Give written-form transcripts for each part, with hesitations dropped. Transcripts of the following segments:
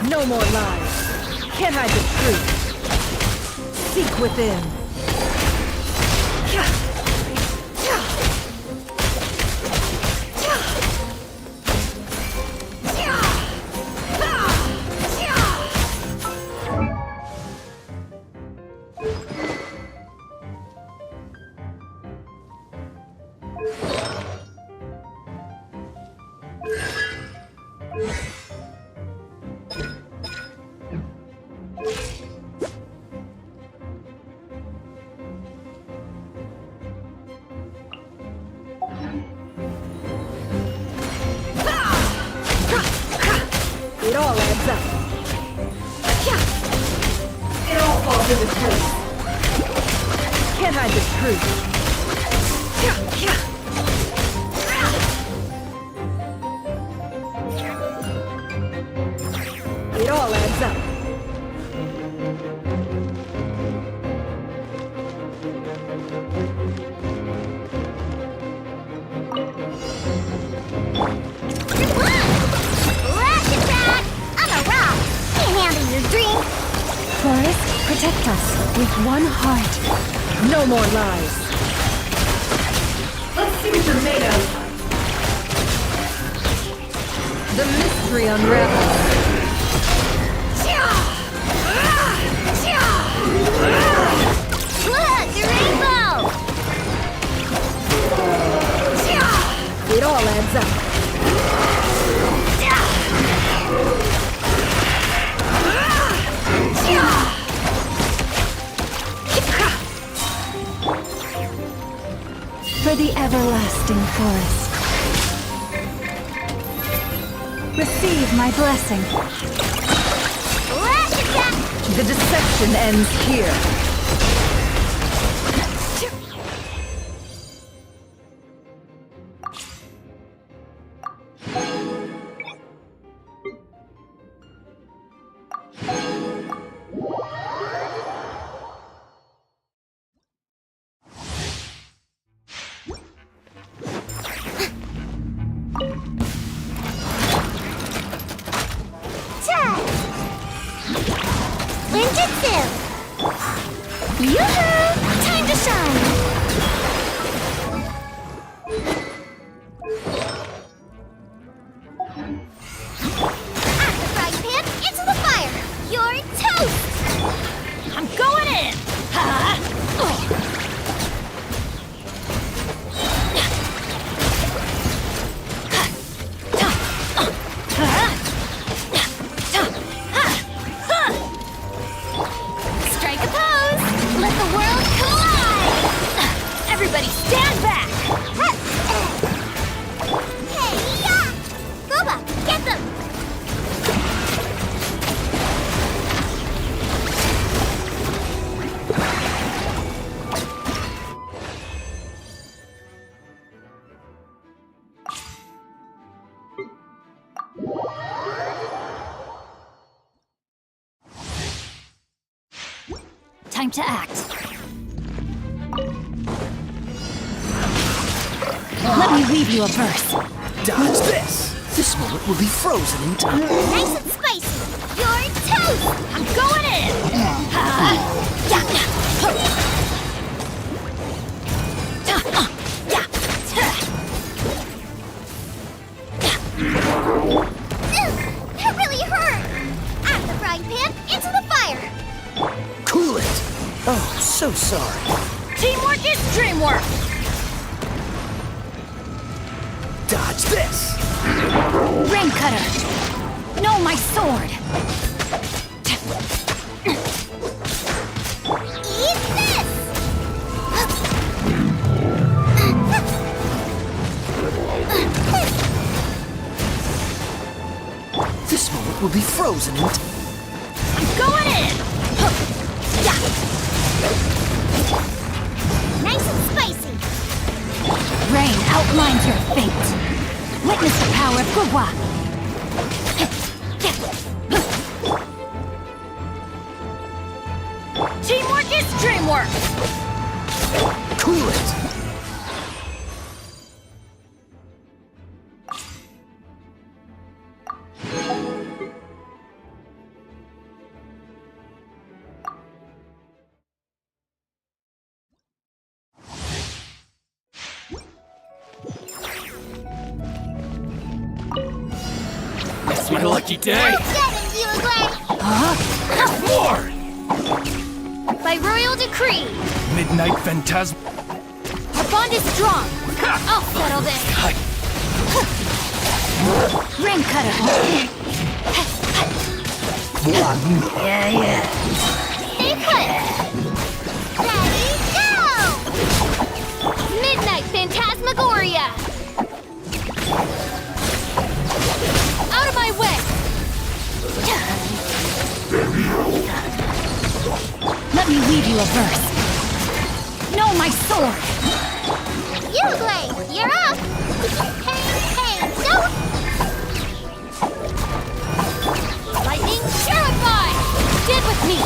No more lies. Can't hide the truth. Seek within. It all adds up. It all falls into place. Can't hide the truth. It all adds up. Forest, protect us with one heart. No more lies. Let's see what you're made of. The mystery unravels. Look, the rainbow! It all adds up. For the everlasting forest. Receive my blessing. The deception ends here. Yoo-hoo! Time to shine! At the frying pan, into the fire! You're toast! I'm going in! Strike a pose! Let the world collide! Everybody stand back! Hey, yeah! Boba, get them! Time to act. Let me weave you a verse. Dodge this! This moment will be frozen in time. Nice and spicy. You're toast. I'm going in. That really hurt. At the frying pan, into the fire. Cool it! Oh, so sorry. Teamwork is dreamwork! Dodge this! Rain cutter. No, my sword. Eat this. This moment will be frozen in time. I'm going in! Nice and spicy. Rain outlines your fate. Witness the power of Gugwa. Teamwork is dreamwork! Cool it! It's my lucky day! More! By royal decree, Midnight Phantasm. our bond is strong. I'll settle this. Ring cutter. Stay put. Ready, go! Midnight Phantasmagoria. Out of my way. Let me weave you a verse. Know my sword! Uglay, you're up! Hey, no! Lightning Purify! Stand with me!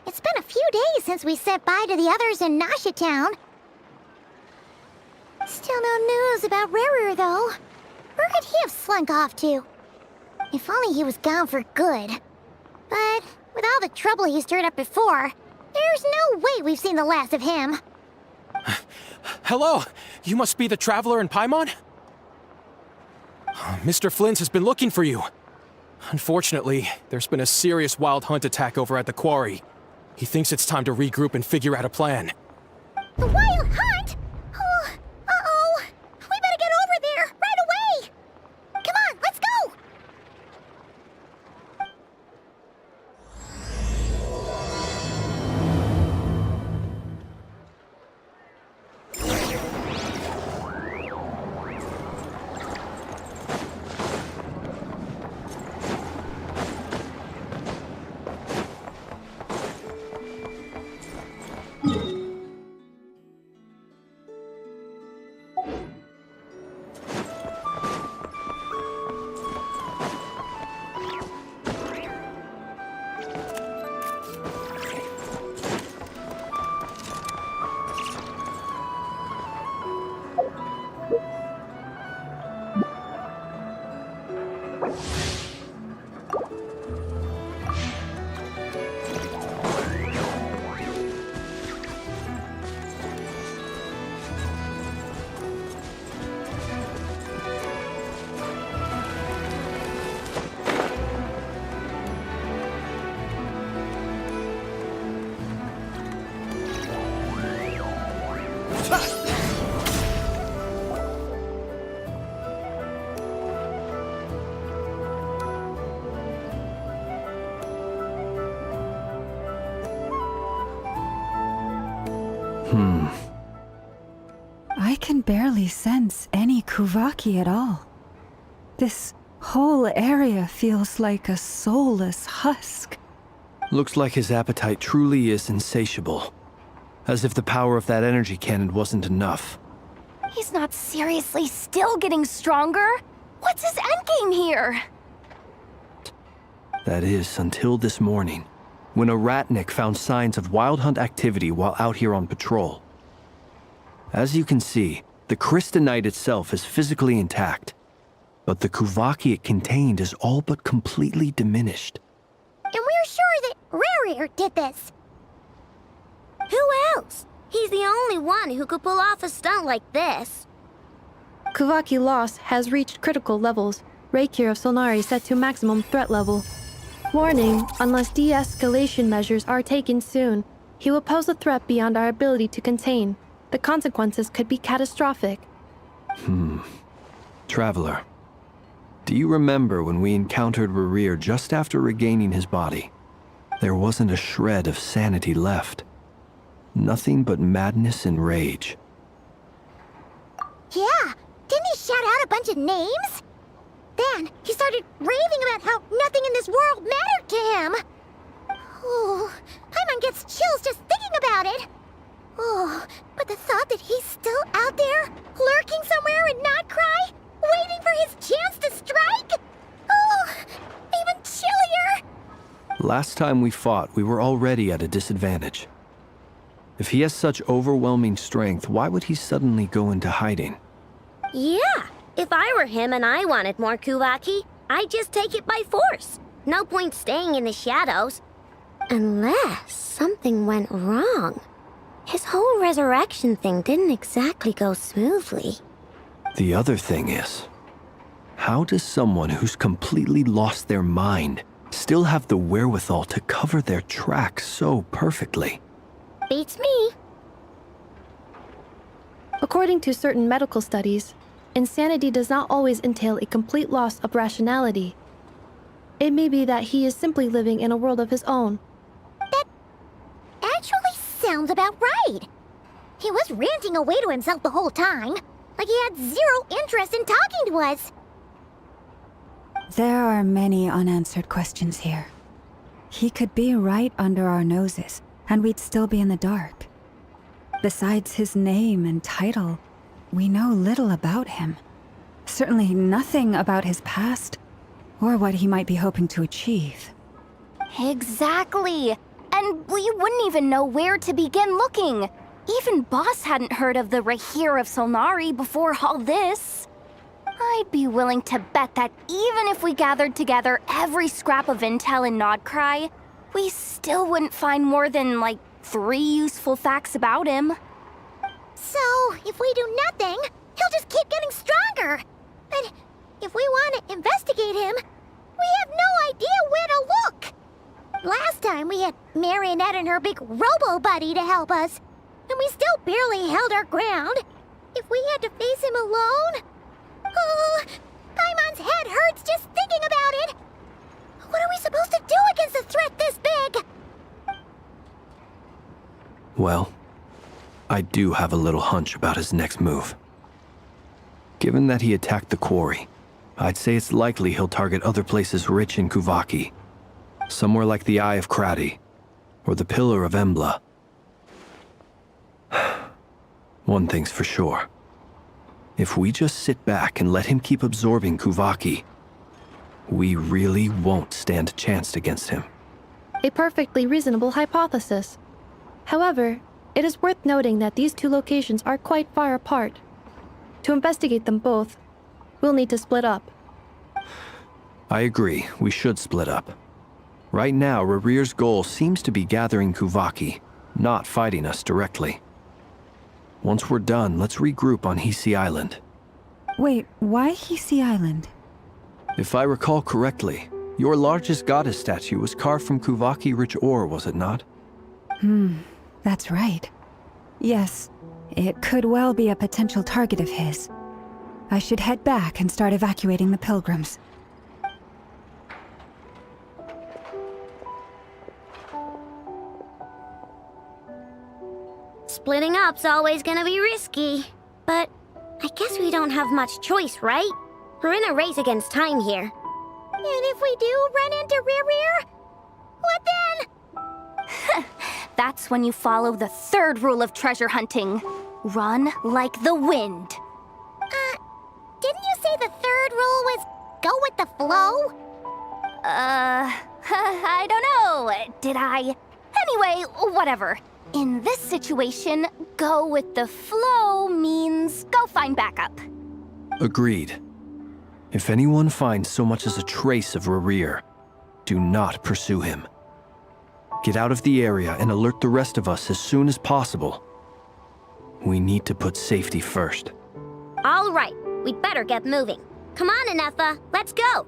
It's been a few days since we said bye to the others in Nasha Town. Still no news about Rarer, though. Where could he have slunk off to? If only he was gone for good. But with all the trouble he stirred up before, there's no way we've seen the last of him. Hello! You must be the traveler in Paimon? Mr. Flint has been looking for you. Unfortunately, there's been a serious wild hunt attack over at the quarry. He thinks it's time to regroup and figure out a plan. The wild hunt? Oh, uh-oh. We better get over there, right away! Come on, let's go! I can barely sense any Kuvaki at all. This whole area feels like a soulless husk. Looks like his appetite truly is insatiable. As if the power of that energy cannon wasn't enough. He's not seriously still getting stronger? What's his endgame here? That is, until this morning, when a ratnik found signs of wild hunt activity while out here on patrol. As you can see, the crystalline itself is physically intact, but the Kuvaki it contained is all but completely diminished. And we're sure that Rarir did this. Who else? He's the only one who could pull off a stunt like this. Kuvaki loss has reached critical levels. Reikir of Solnari set to maximum threat level. Warning, unless de-escalation measures are taken soon, he will pose a threat beyond our ability to contain. The consequences could be catastrophic. Traveler, do you remember when we encountered Rarir just after regaining his body? There wasn't a shred of sanity left. Nothing but madness and rage. Yeah, didn't he shout out a bunch of names? Then he started raving about how nothing in this world mattered to him. Oh, Paimon gets chills just thinking about it. Oh, but the thought that he's still out there, lurking somewhere in Notcry, waiting for his chance to strike? Oh, even chillier. Last time we fought, we were already at a disadvantage. If he has such overwhelming strength, why would he suddenly go into hiding? Yeah, if I were him and I wanted more Kuvaki, I'd just take it by force. No point staying in the shadows. Unless something went wrong. His whole resurrection thing didn't exactly go smoothly. The other thing is, how does someone who's completely lost their mind still have the wherewithal to cover their tracks so perfectly? Beats me. According to certain medical studies, insanity does not always entail a complete loss of rationality. It may be that he is simply living in a world of his own. That actually sounds about right. He was ranting away to himself the whole time, like he had zero interest in talking to us. There are many unanswered questions here. He could be right under our noses, and we'd still be in the dark. Besides his name and title, we know little about him. Certainly nothing about his past, or what he might be hoping to achieve. Exactly. And we wouldn't even know where to begin looking. Even Boss hadn't heard of the Rahir of Solnari before all this. I'd be willing to bet that even if we gathered together every scrap of intel in Nodcry, we still wouldn't find more than, like, 3 useful facts about him. So, if we do nothing, he'll just keep getting stronger. But if we want to investigate him, we have no idea where to look. Last time we had Marionette and her big robo-buddy to help us, and we still barely held our ground. If we had to face him alone... Oh, Paimon's head hurts just thinking about it. What are we supposed to do against a threat this big? Well, I do have a little hunch about his next move. Given that he attacked the quarry, I'd say it's likely he'll target other places rich in Kuvaki. Somewhere like the Eye of Krati, or the Pillar of Embla. One thing's for sure. If we just sit back and let him keep absorbing Kuvaki, we really won't stand a chance against him. A perfectly reasonable hypothesis. However, it is worth noting that these two locations are quite far apart. To investigate them both, we'll need to split up. I agree, we should split up. Right now, Rarir's goal seems to be gathering Kuvaki, not fighting us directly. Once we're done, let's regroup on Hisi Island. Wait, why Hisi Island? If I recall correctly, your largest goddess statue was carved from Kuvaki-rich ore, was it not? That's right. Yes, it could well be a potential target of his. I should head back and start evacuating the pilgrims. Splitting up's always gonna be risky. But I guess we don't have much choice, right? We're in a race against time here. And if we do run into Rear, what then? That's when you follow the third rule of treasure hunting. Run like the wind. Didn't you say the third rule was go with the flow? I don't know. Did I? Anyway, whatever. In this situation, go with the flow means go find backup. Agreed. If anyone finds so much as a trace of Rerir, do not pursue him. Get out of the area and alert the rest of us as soon as possible. We need to put safety first. All right, we'd better get moving. Come on, Anetha, let's go.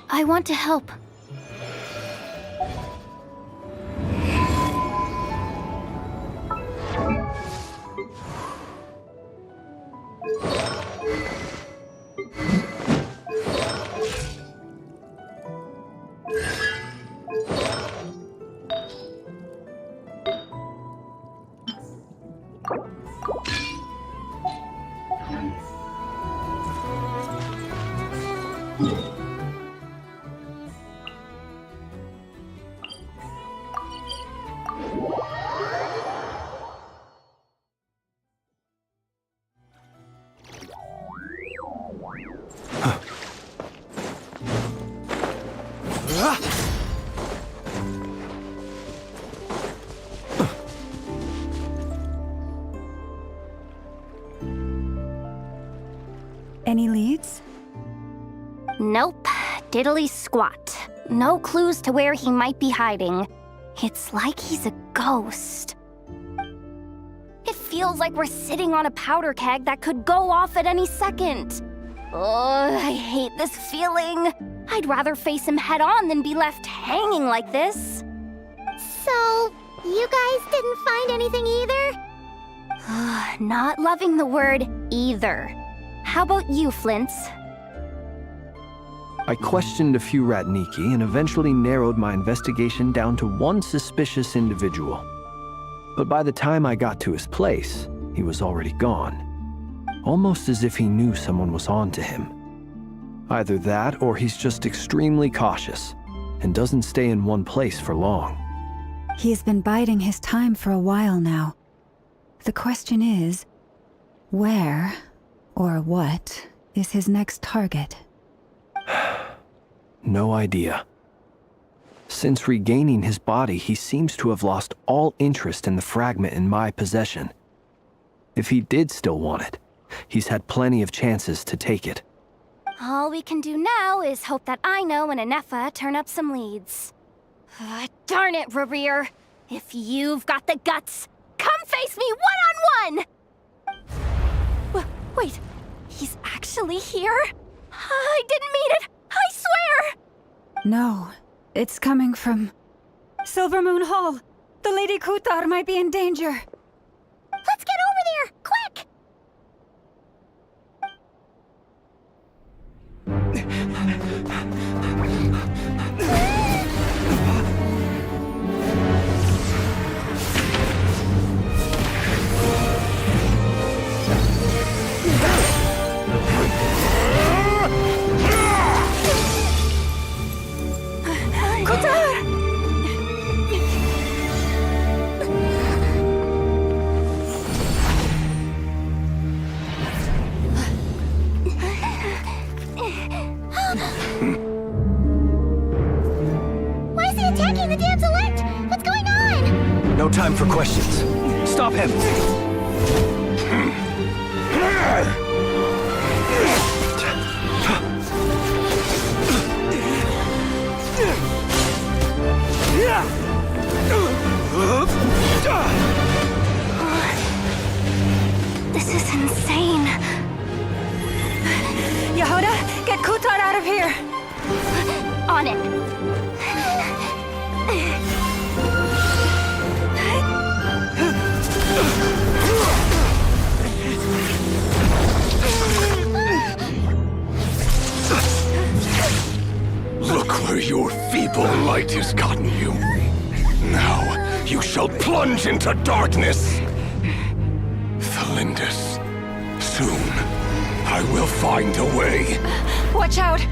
I want to help. Any leads? Nope. Diddly squat. No clues to where he might be hiding. It's like he's a ghost. It feels like we're sitting on a powder keg that could go off at any second. Oh, I hate this feeling. I'd rather face him head on than be left hanging like this. So, you guys didn't find anything either? Not loving the word either. How about you, Flint's? I questioned a few Ratniki and eventually narrowed my investigation down to one suspicious individual. But by the time I got to his place, he was already gone. Almost as if he knew someone was on to him. Either that or he's just extremely cautious and doesn't stay in one place for long. He's been biding his time for a while now. The question is, where or what is his next target? No idea. Since regaining his body, he seems to have lost all interest in the fragment in my possession. If he did still want it, he's had plenty of chances to take it. All we can do now is hope that Aino and Anefa turn up some leads. Darn it, Rerir! If you've got the guts, come face me one-on-one! Wait, he's actually here? I didn't mean it! I swear! No, it's coming from Silver Moon Hall. The Lady Kutar might be in danger. Let's get over there, quick! Kutar! あ Kutar! っ Kutar! あ Kutar! っ Kutar! No time for questions. Stop him! This is insane. Yehuda, get Kutar out of here! On it. Look where your feeble light has gotten you. Now, you shall plunge into darkness. Thalindus, soon, I will find a way. Watch out!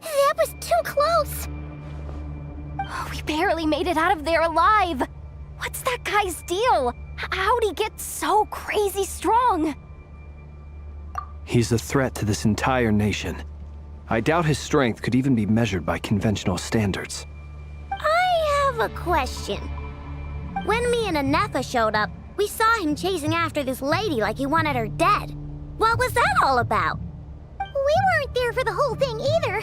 That was too close! We barely made it out of there alive. What's that guy's deal? How'd he get so crazy strong? He's a threat to this entire nation. I doubt his strength could even be measured by conventional standards. I have a question. When me and Anetha showed up, we saw him chasing after this lady like he wanted her dead. What was that all about? We weren't there for the whole thing either.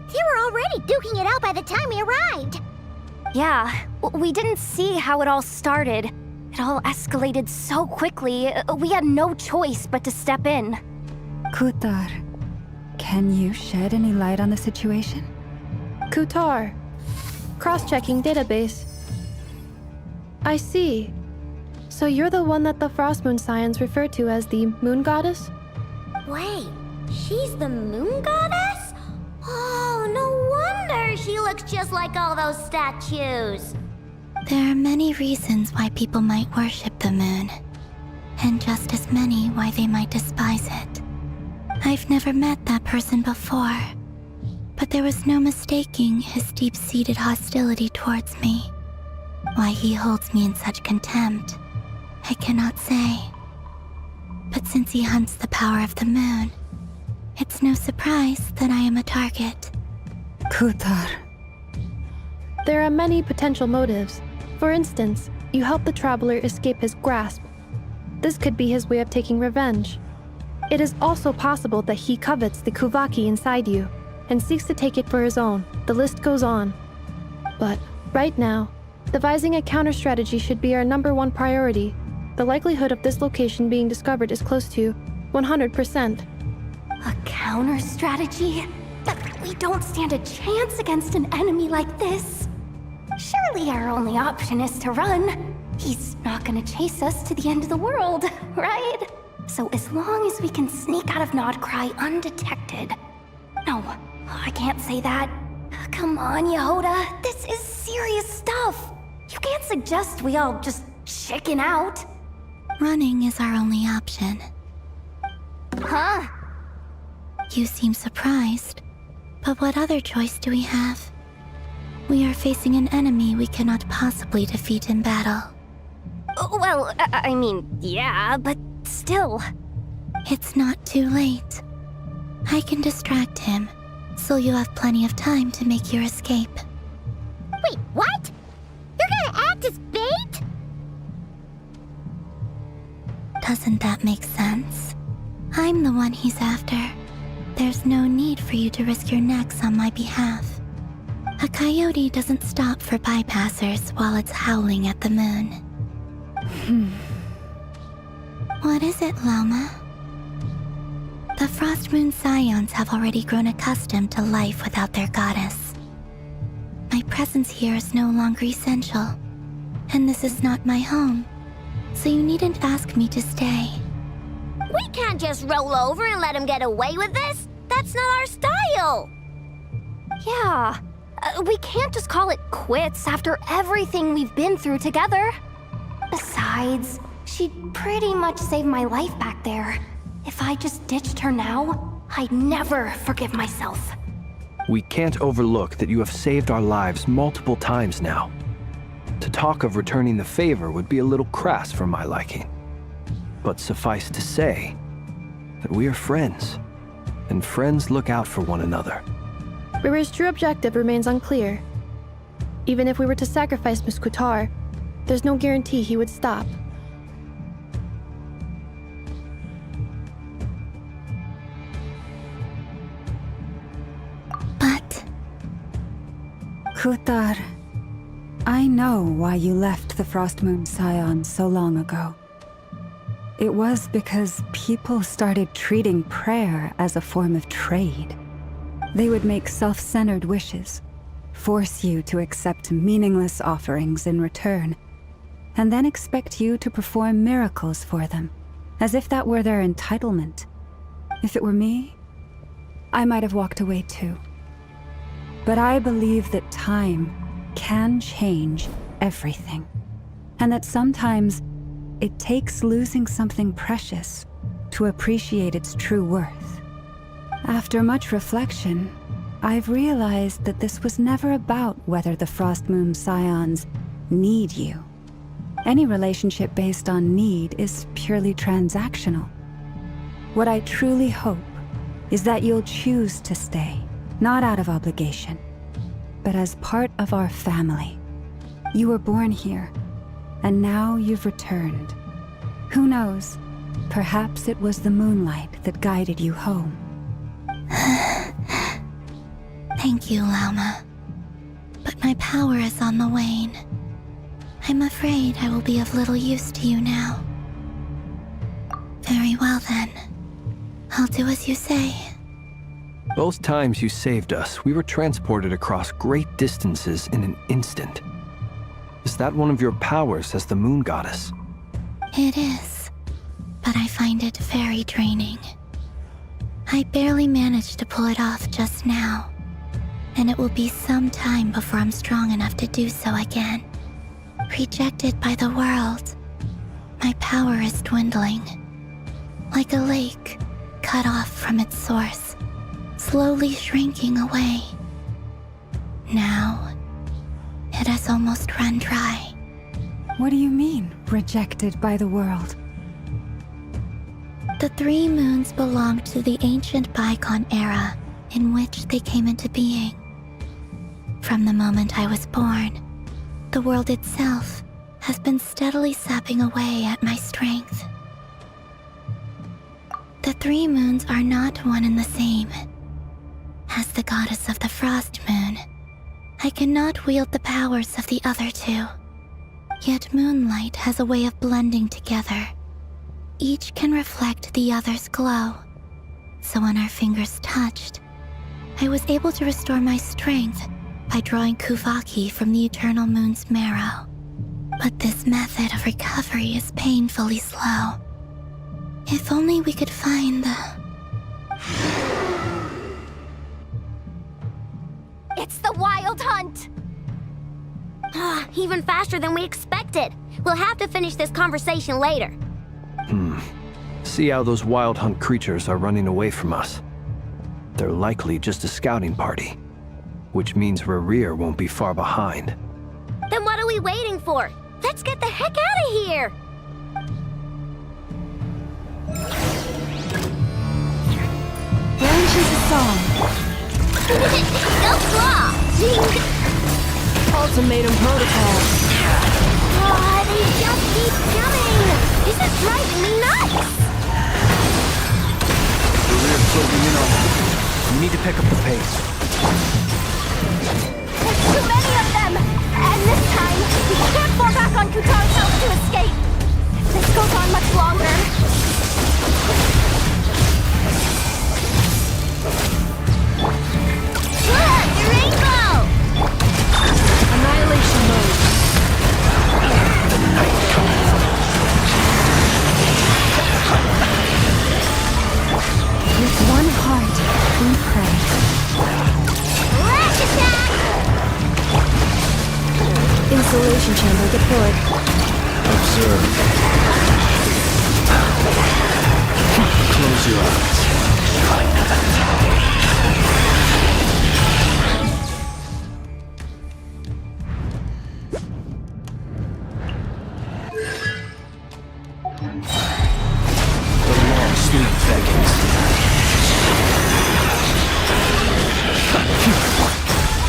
They were already duking it out by the time we arrived. Yeah, we didn't see how it all started. It all escalated so quickly, we had no choice but to step in. Kutar, can you shed any light on the situation? Kutar. Cross-checking database. I see. So you're the one that the Frost Moon Scions refer to as the Moon Goddess? Wait, she's the moon goddess? Oh, no wonder she looks just like all those statues. There are many reasons why people might worship the moon, and just as many why they might despise it. I've never met that person before, but there was no mistaking his deep-seated hostility towards me. Why he holds me in such contempt, I cannot say. But since he hunts the power of the moon, it's no surprise that I am a target. Kutar. There are many potential motives. For instance, you help the traveler escape his grasp. This could be his way of taking revenge. It is also possible that he covets the Kuvaki inside you and seeks to take it for his own. The list goes on. But right now, devising a counter-strategy should be our #1 priority. The likelihood of this location being discovered is close to 100%. A counter strategy? We don't stand a chance against an enemy like this. Surely our only option is to run. He's not gonna chase us to the end of the world, right? So as long as we can sneak out of Nodcry undetected. No, I can't say that. Come on, Yehuda, this is serious stuff. You can't suggest we all just chicken out. Running is our only option. Huh? You seem surprised, but what other choice do we have? We are facing an enemy we cannot possibly defeat in battle. Well, I mean, yeah, but still. It's not too late. I can distract him, so you have plenty of time to make your escape. Wait, what? You're gonna act as bait? Doesn't that make sense? I'm the one he's after. There's no need for you to risk your necks on my behalf. A coyote doesn't stop for bypassers while it's howling at the moon. What is it, Loma? The Frost Moon Scions have already grown accustomed to life without their goddess. My presence here is no longer essential, and this is not my home, so you needn't ask me to stay. We can't just roll over and let him get away with this. That's not our style. Yeah, we can't just call it quits after everything we've been through together. Besides, she'd pretty much saved my life back there. If I just ditched her now, I'd never forgive myself. We can't overlook that you have saved our lives multiple times now. To talk of returning the favor would be a little crass for my liking. But suffice to say that we are friends, and friends look out for one another. River's true objective remains unclear. Even if we were to sacrifice Miss Kutar, there's no guarantee he would stop. But Kutar, I know why you left the Frost Moon Scions so long ago. It was because people started treating prayer as a form of trade. They would make self-centered wishes, force you to accept meaningless offerings in return, and then expect you to perform miracles for them, as if that were their entitlement. If it were me, I might have walked away too. But I believe that time can change everything, and that sometimes it takes losing something precious to appreciate its true worth. After much reflection, I've realized that this was never about whether the Frost Moon Scions need you. Any relationship based on need is purely transactional. What I truly hope is that you'll choose to stay, not out of obligation, but as part of our family. You were born here, and now you've returned. Who knows? Perhaps it was the moonlight that guided you home. thank you, Lauma. But my power is on the wane. I'm afraid I will be of little use to you now. Very well then. I'll do as you say. Both times you saved us, we were transported across great distances in an instant. Is that one of your powers as the Moon Goddess? It is, but I find it very draining. I barely managed to pull it off just now, and it will be some time before I'm strong enough to do so again. Rejected by the world, my power is dwindling. Like a lake cut off from its source, slowly shrinking away. Now, it has almost run dry. What do you mean, rejected by the world? The three moons belonged to the ancient bygone era in which they came into being. From the moment I was born, the world itself has been steadily sapping away at my strength. The three moons are not one and the same. As the goddess of the Frost Moon, I cannot wield the powers of the other two. Yet moonlight has a way of blending together. Each can reflect the other's glow. So when our fingers touched, I was able to restore my strength by drawing Kuvaki from the eternal moon's marrow. But this method of recovery is painfully slow. If only we could find the... It's the Wild Hunt! Even faster than we expected. We'll have to finish this conversation later. See how those Wild Hunt creatures are running away from us. They're likely just a scouting party, which means Rerir won't be far behind. Then what are we waiting for? Let's get the heck out of here! Branches a song. No flaw! Ultimatum protocol. Oh, they just keep coming! This is driving me nuts! The rear's closing in on us. We need to pick up the pace. There's too many of them! And this time, we can't fall back on Kutar's house to escape! If this goes on much longer... Look! The rainbow! Annihilation mode. With one heart, we pray. Flash attack! Installation chamber deployed. Observe. Close your eyes. The long sleep beckons.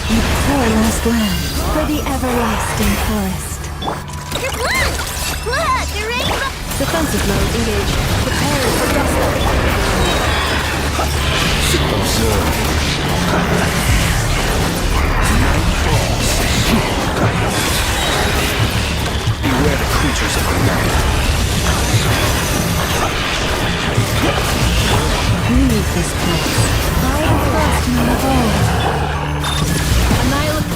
We pray last land for the everlasting forest. Look! The rainbow! Defensive mode engaged. Preparing for gusto. Observe. Night falls. Beware the creatures of the night. Leave this place. By the frosting of old. Annihilate.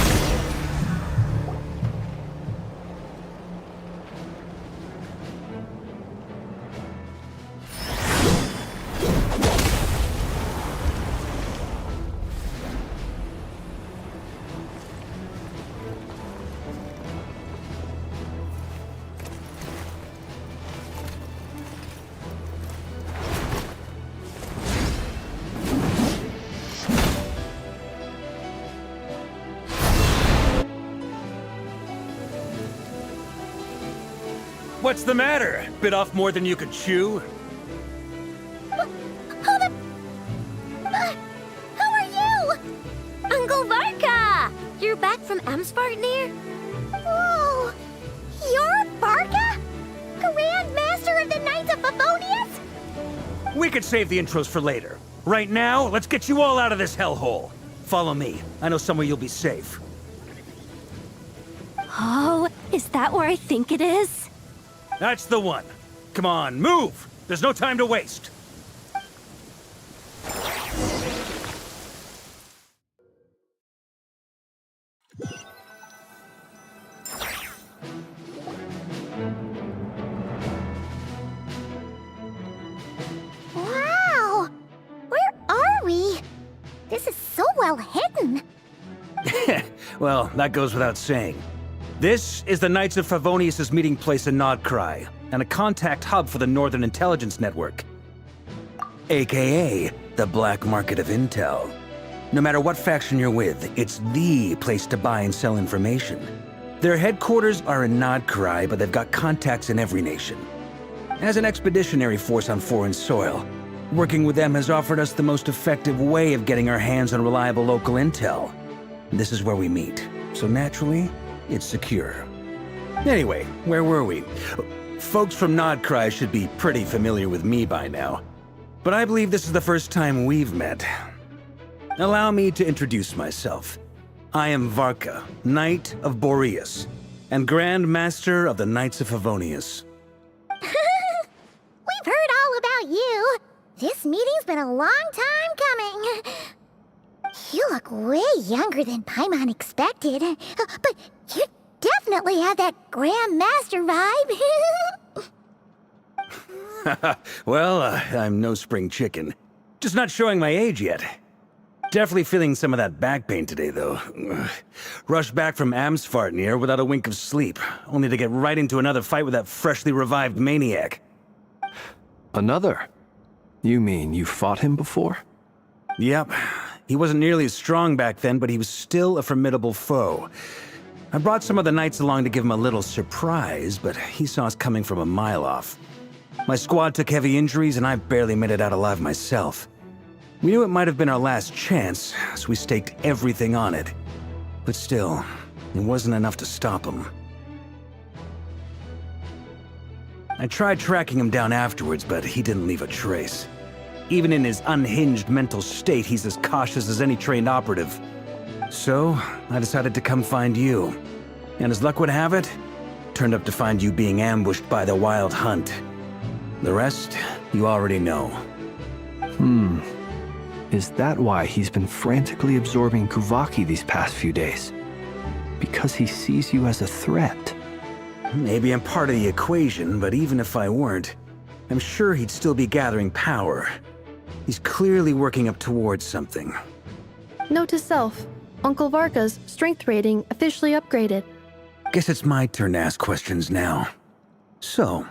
What's the matter? Bit off more than you could chew? Who are you? Uncle Varka! You're back from Amspartnir? Whoa! You're Varka? Grand Master of the Knights of Favonius? We could save the intros for later. Right now, let's get you all out of this hellhole. Follow me. I know somewhere you'll be safe. Oh, is that where I think it is? That's the one. Come on, move! There's no time to waste. Wow! Where are we? This is so well hidden. Well, that goes without saying. This is the Knights of Favonius' meeting place in Nodcry, and a contact hub for the Northern Intelligence Network. AKA, the black market of intel. No matter what faction you're with, it's the place to buy and sell information. Their headquarters are in Nodcry, but they've got contacts in every nation. As an expeditionary force on foreign soil, working with them has offered us the most effective way of getting our hands on reliable local intel. This is where we meet, so naturally, it's secure. Anyway, where were we? Folks from Nodcry should be pretty familiar with me by now, but I believe this is the first time we've met. Allow me to introduce myself. I am Varka, Knight of Boreas, and Grand Master of the Knights of Favonius. We've heard all about you. This meeting's been a long time coming. You look way younger than Paimon expected, but you definitely have that Grand Master vibe. Well, I'm no spring chicken. Just not showing my age yet. Definitely feeling some of that back pain today, though. Rushed back from Amsfartnir without a wink of sleep, only to get right into another fight with that freshly revived maniac. Another? You mean you fought him before? Yep. He wasn't nearly as strong back then, but he was still a formidable foe. I brought some of the knights along to give him a little surprise, but he saw us coming from a mile off. My squad took heavy injuries, and I barely made it out alive myself. We knew it might have been our last chance, so we staked everything on it. But still, it wasn't enough to stop him. I tried tracking him down afterwards, but he didn't leave a trace. Even in his unhinged mental state, he's as cautious as any trained operative. So, I decided to come find you. And as luck would have it, turned up to find you being ambushed by the Wild Hunt. The rest, you already know. Is that why he's been frantically absorbing Kuvaki these past few days? Because he sees you as a threat? Maybe I'm part of the equation, but even if I weren't, I'm sure he'd still be gathering power. He's clearly working up towards something. Note to self, Uncle Varka's strength rating officially upgraded. Guess it's my turn to ask questions now. So,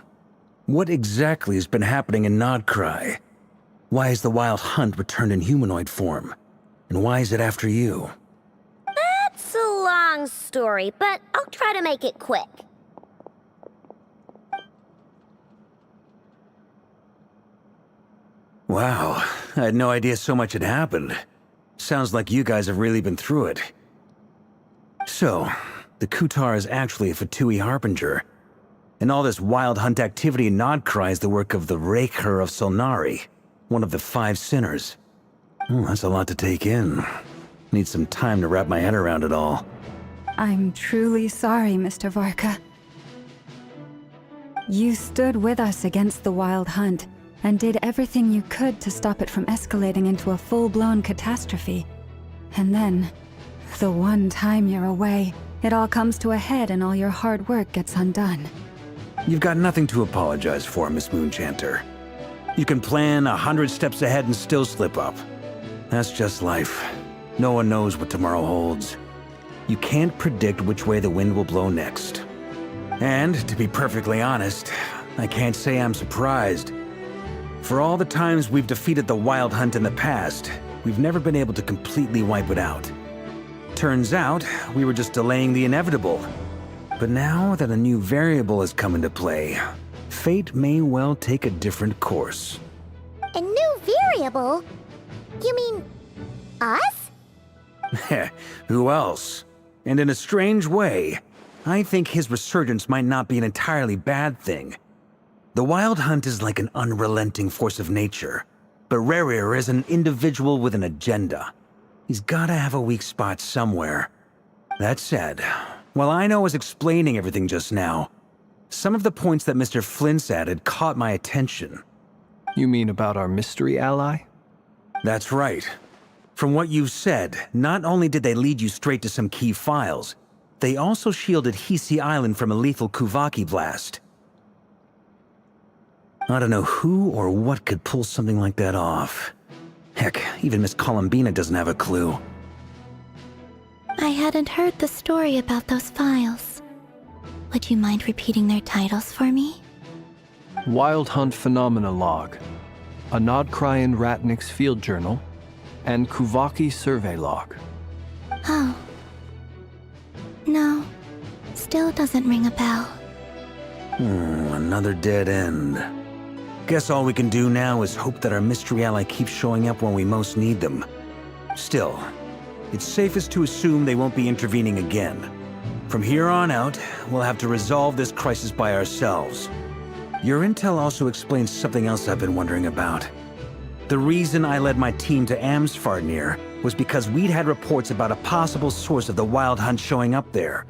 what exactly has been happening in Nodcry? Why is the Wild Hunt returned in humanoid form? And why is it after you? That's a long story, but I'll try to make it quick. Wow, I had no idea so much had happened. Sounds like you guys have really been through it. So, the Kutar is actually a Fatui Harbinger. And all this Wild Hunt activity in Nodcry is the work of the Raker of Solnari, one of the 5 sinners. That's a lot to take in. Need some time to wrap my head around it all. I'm truly sorry, Mr. Varka. You stood with us against the Wild Hunt, and did everything you could to stop it from escalating into a full-blown catastrophe. And then, the one time you're away, it all comes to a head and all your hard work gets undone. You've got nothing to apologize for, Miss Moonchanter. You can plan 100 steps ahead and still slip up. That's just life. No one knows what tomorrow holds. You can't predict which way the wind will blow next. And, to be perfectly honest, I can't say I'm surprised. For all the times we've defeated the Wild Hunt in the past, we've never been able to completely wipe it out. Turns out, we were just delaying the inevitable. But now that a new variable has come into play, fate may well take a different course. A new variable? You mean us? Who else? And in a strange way, I think his resurgence might not be an entirely bad thing. The Wild Hunt is like an unrelenting force of nature, but Rerir is an individual with an agenda. He's gotta have a weak spot somewhere. That said, while I was explaining everything just now, some of the points that Mr. Flint's added caught my attention. You mean about our mystery ally? That's right. From what you've said, not only did they lead you straight to some key files, they also shielded Hisi Island from a lethal Kuvaki blast. I don't know who or what could pull something like that off. Heck, even Miss Columbina doesn't have a clue. I hadn't heard the story about those files. Would you mind repeating their titles for me? Wild Hunt Phenomena Log, a Nodcryan Ratnik's Field Journal, and Kuvaki Survey Log. Oh. No, still doesn't ring a bell. Another dead end. Guess all we can do now is hope that our mystery ally keeps showing up when we most need them. Still, it's safest to assume they won't be intervening again. From here on out, we'll have to resolve this crisis by ourselves. Your intel also explains something else I've been wondering about. The reason I led my team to Amsfarnir was because we'd had reports about a possible source of the Wild Hunt showing up there.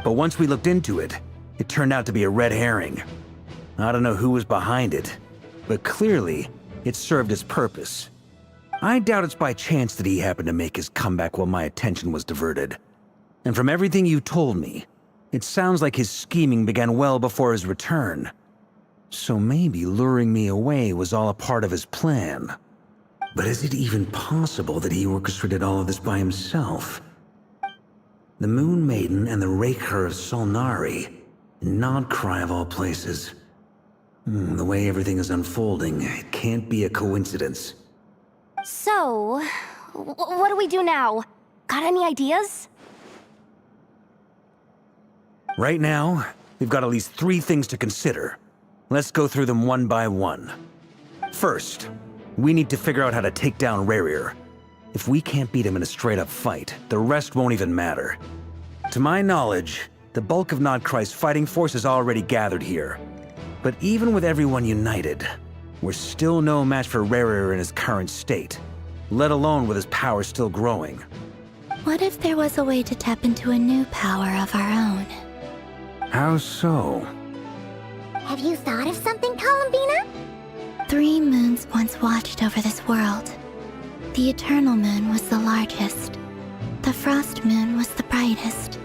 But once we looked into it, it turned out to be a red herring. I don't know who was behind it, but clearly, it served its purpose. I doubt it's by chance that he happened to make his comeback while my attention was diverted. And from everything you told me, it sounds like his scheming began well before his return. So maybe luring me away was all a part of his plan. But is it even possible that he orchestrated all of this by himself? The Moon Maiden and the Raker of Solnari, Nodcry of all places. The way everything is unfolding, it can't be a coincidence. So, what do we do now? Got any ideas? Right now, we've got at least 3 things to consider. Let's go through them one by one. First, we need to figure out how to take down Rerir. If we can't beat him in a straight-up fight, the rest won't even matter. To my knowledge, the bulk of Nodkrai's fighting force is already gathered here. But even with everyone united, we're still no match for Rerir in his current state, let alone with his power still growing. What if there was a way to tap into a new power of our own? How so? Have you thought of something, Columbina? 3 moons once watched over this world. The Eternal Moon was the largest. The Frost Moon was the brightest.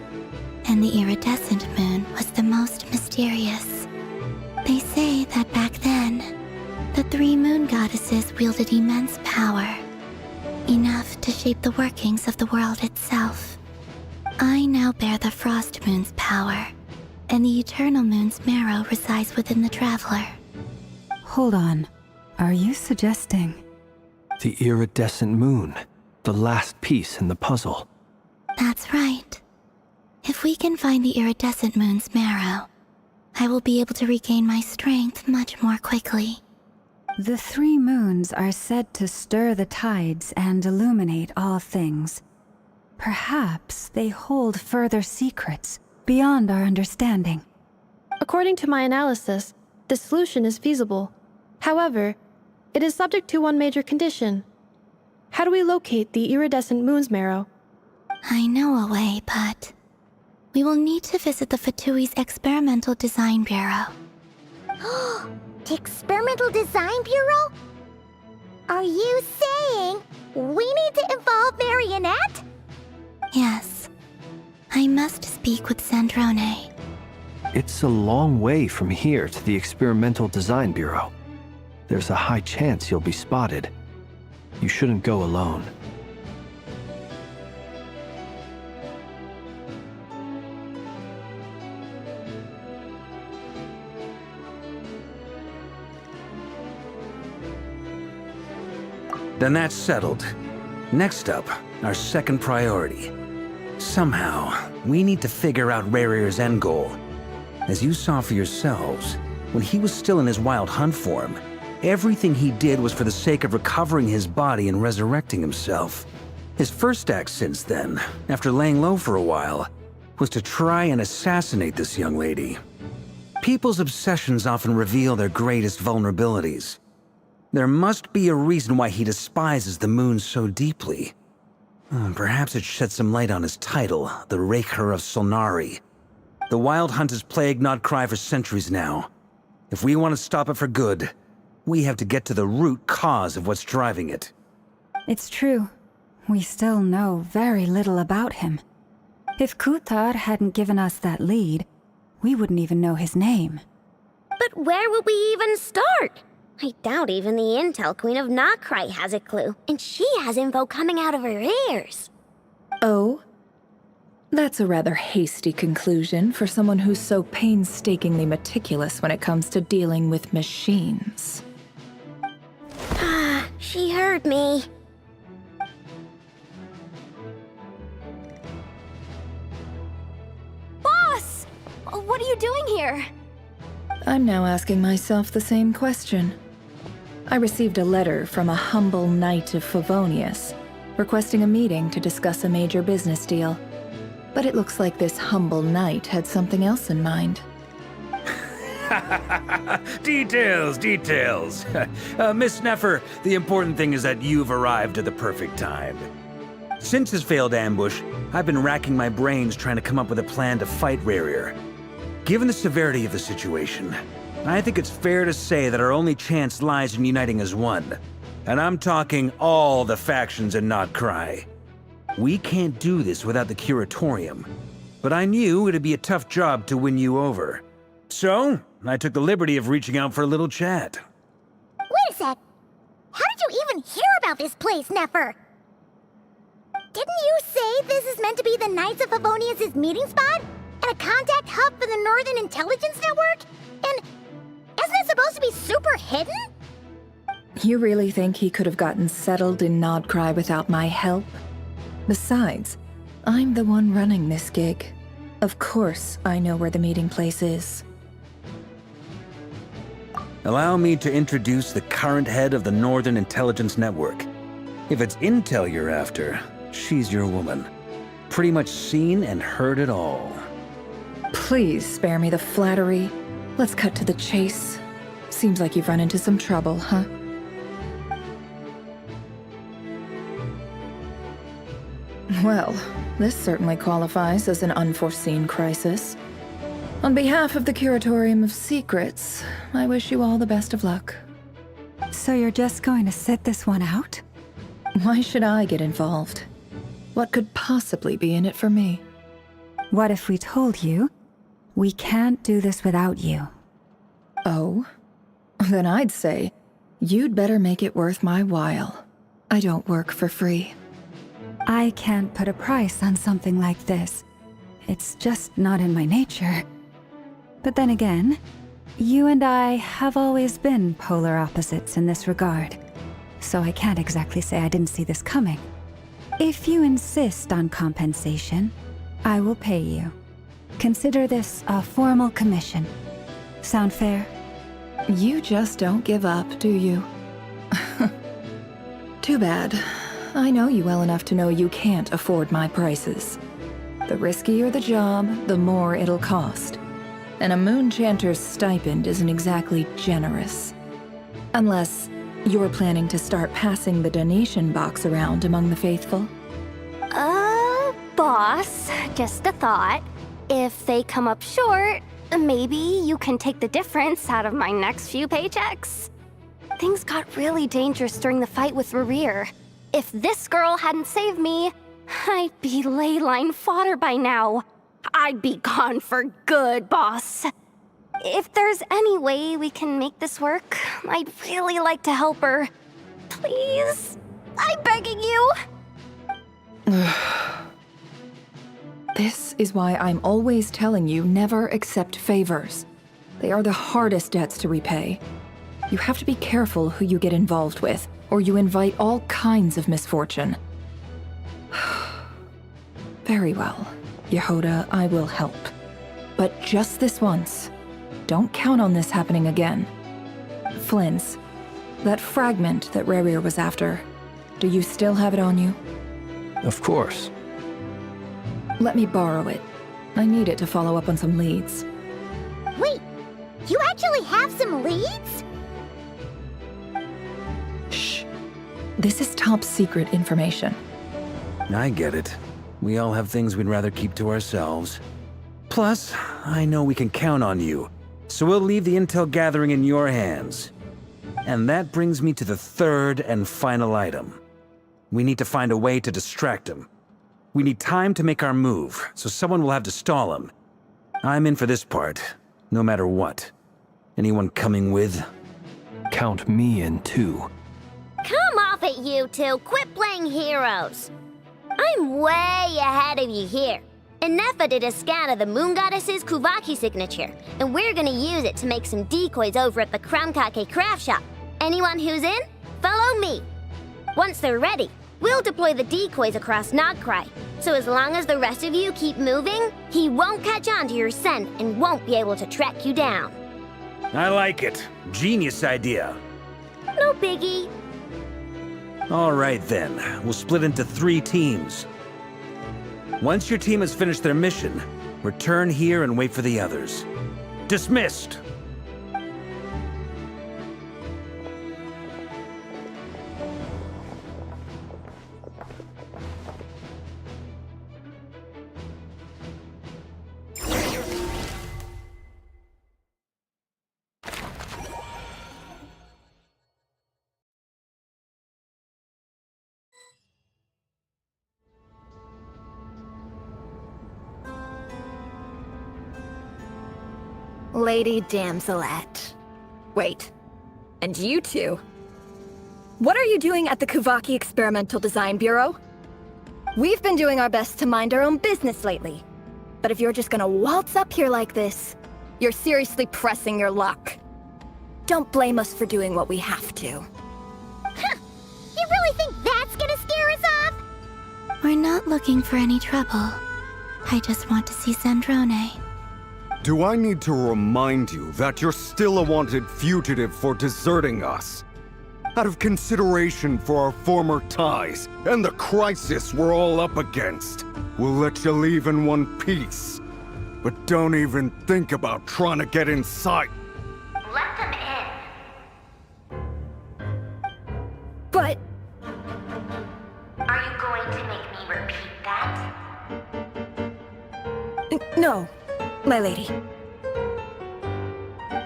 And the Iridescent Moon was the most mysterious. They say that back then, the 3 moon goddesses wielded immense power. Enough to shape the workings of the world itself. I now bear the Frost Moon's power, and the Eternal Moon's marrow resides within the Traveler. Hold on. Are you suggesting... The iridescent moon, the last piece in the puzzle. That's right. If we can find the Iridescent Moon's marrow, I will be able to regain my strength much more quickly. The 3 moons are said to stir the tides and illuminate all things. Perhaps they hold further secrets beyond our understanding. According to my analysis, the solution is feasible. However, it is subject to one major condition. How do we locate the Iridescent Moon's marrow? I know a way, but... we will need to visit the Fatui's Experimental Design Bureau. The Experimental Design Bureau? Are you saying we need to involve Marionette? Yes. I must speak with Sandrone. It's a long way from here to the Experimental Design Bureau. There's a high chance you'll be spotted. You shouldn't go alone. Then that's settled. Next up, our second priority. Somehow, we need to figure out Rerir's end goal. As you saw for yourselves, when he was still in his wild hunt form, everything he did was for the sake of recovering his body and resurrecting himself. His first act since then, after laying low for a while, was to try and assassinate this young lady. People's obsessions often reveal their greatest vulnerabilities. There must be a reason why he despises the moon so deeply. Perhaps it sheds some light on his title, the Raker of Solnari. The Wild Hunt has plagued Nodkrai for centuries now. If we want to stop it for good, we have to get to the root cause of what's driving it. It's true. We still know very little about him. If Kuthar hadn't given us that lead, we wouldn't even know his name. But where would we even start? I doubt even the Intel Queen of Nodkrai has a clue, and she has info coming out of her ears. Oh? That's a rather hasty conclusion for someone who's so painstakingly meticulous when it comes to dealing with machines. Ah, she heard me. Boss! What are you doing here? I'm now asking myself the same question. I received a letter from a humble knight of Favonius, requesting a meeting to discuss a major business deal. But it looks like this humble knight had something else in mind. Details, details. Miss Sneffer, the important thing is that you've arrived at the perfect time. Since his failed ambush, I've been racking my brains trying to come up with a plan to fight Rerir. Given the severity of the situation, I think it's fair to say that our only chance lies in uniting as one. And I'm talking all the factions in Nodkrai. We can't do this without the Curatorium, but I knew it'd be a tough job to win you over. So, I took the liberty of reaching out for a little chat. Wait a sec. How did you even hear about this place, Nefer? Didn't you say this is meant to be the Knights of Favonius' meeting spot? And a contact hub for the Northern Intelligence Network? And isn't it supposed to be super hidden? You really think he could have gotten settled in Nodkrai without my help? Besides, I'm the one running this gig. Of course I know where the meeting place is. Allow me to introduce the current head of the Northern Intelligence Network. If it's intel you're after, she's your woman. Pretty much seen and heard it all. Please spare me the flattery. Let's cut to the chase. Seems like you've run into some trouble, huh? Well, this certainly qualifies as an unforeseen crisis. On behalf of the Curatorium of Secrets, I wish you all the best of luck. So you're just going to sit this one out? Why should I get involved? What could possibly be in it for me? What if we told you we can't do this without you? Oh? Then I'd say, you'd better make it worth my while. I don't work for free. I can't put a price on something like this. It's just not in my nature. But then again, you and I have always been polar opposites in this regard. So I can't exactly say I didn't see this coming. If you insist on compensation, I will pay you. Consider this a formal commission. Sound fair? You just don't give up, do you? Too bad. I know you well enough to know you can't afford my prices. The riskier the job, the more it'll cost. And a moon chanter's stipend isn't exactly generous. Unless you're planning to start passing the donation box around among the faithful? Boss, just a thought. If they come up short, maybe you can take the difference out of my next few paychecks. Things got really dangerous during the fight with Rerir. If this girl hadn't saved me, I'd be ley line fodder by now. I'd be gone for good, boss. If there's any way we can make this work, I'd really like to help her. Please? I'm begging you. This is why I'm always telling you never accept favors. They are the hardest debts to repay. You have to be careful who you get involved with, or you invite all kinds of misfortune. Very well, Yehoda, I will help. But just this once. Don't count on this happening again. Flynn's, that fragment that Rerir was after, do you still have it on you? Of course. Let me borrow it. I need it to follow up on some leads. Wait, you actually have some leads? Shh. This is top secret information. I get it. We all have things we'd rather keep to ourselves. Plus, I know we can count on you, so we'll leave the intel gathering in your hands. And that brings me to the third and final item. We need to find a way to distract him. We need time to make our move, so someone will have to stall him. I'm in for this part, no matter what. Anyone coming with? Count me in too. Come off it, you two. Quit playing heroes. I'm way ahead of you here. Nefa did a scan of the Moon Goddess's Kuvaki signature, and we're gonna use it to make some decoys over at the Kramkake craft shop. Anyone who's in, follow me. Once they're ready, we'll deploy the decoys across Nagcry. So as long as the rest of you keep moving, he won't catch on to your scent and won't be able to track you down. I like it. Genius idea. No biggie. All right then, we'll split into 3 teams. Once your team has finished their mission, return here and wait for the others. Dismissed! Lady Damselette. Wait, and you two? What are you doing at the Kuvaki Experimental Design Bureau? We've been doing our best to mind our own business lately. But if you're just gonna waltz up here like this, you're seriously pressing your luck. Don't blame us for doing what we have to. Huh. You really think that's gonna scare us off? We're not looking for any trouble. I just want to see Sandrone. Do I need to remind you that you're still a wanted fugitive for deserting us? Out of consideration for our former ties and the crisis we're all up against, we'll let you leave in one piece. But don't even think about trying to get inside. Let them in. But... Are you going to make me repeat that? No, my lady.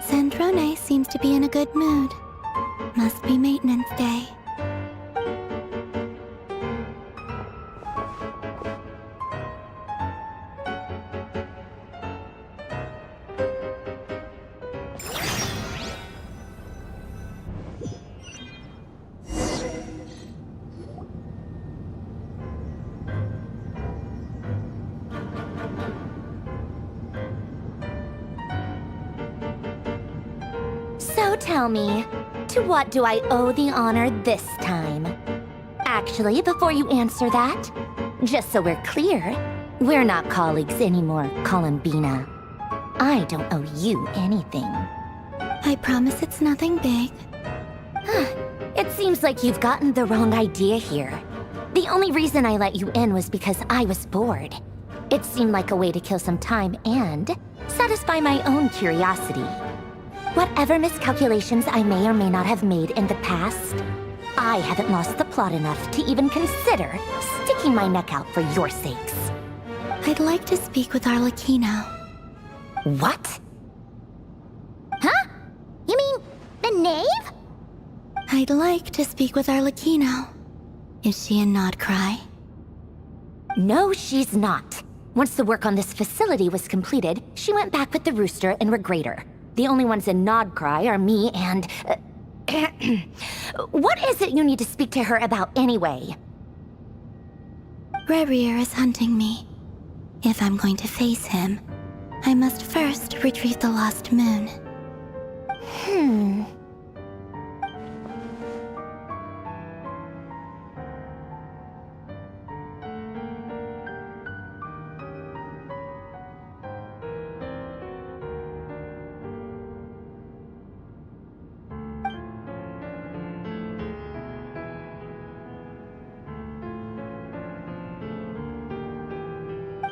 Sandrone seems to be in a good mood. Must be maintenance day. So tell me, to what do I owe the honor this time? Actually, before you answer that, just so we're clear, we're not colleagues anymore, Columbina. I don't owe you anything. I promise it's nothing big. It seems like you've gotten the wrong idea here. The only reason I let you in was because I was bored. It seemed like a way to kill some time and satisfy my own curiosity. Whatever miscalculations I may or may not have made in the past, I haven't lost the plot enough to even consider sticking my neck out for your sakes. I'd like to speak with Arlecchino. What? Huh? You mean the knave? I'd like to speak with Arlecchino. Is she in Nodcry? No, she's not. Once the work on this facility was completed, she went back with the Rooster and Regrator. The only ones in Nodcry are me and... What is it you need to speak to her about anyway? Rerir is hunting me. If I'm going to face him, I must first retrieve the lost moon.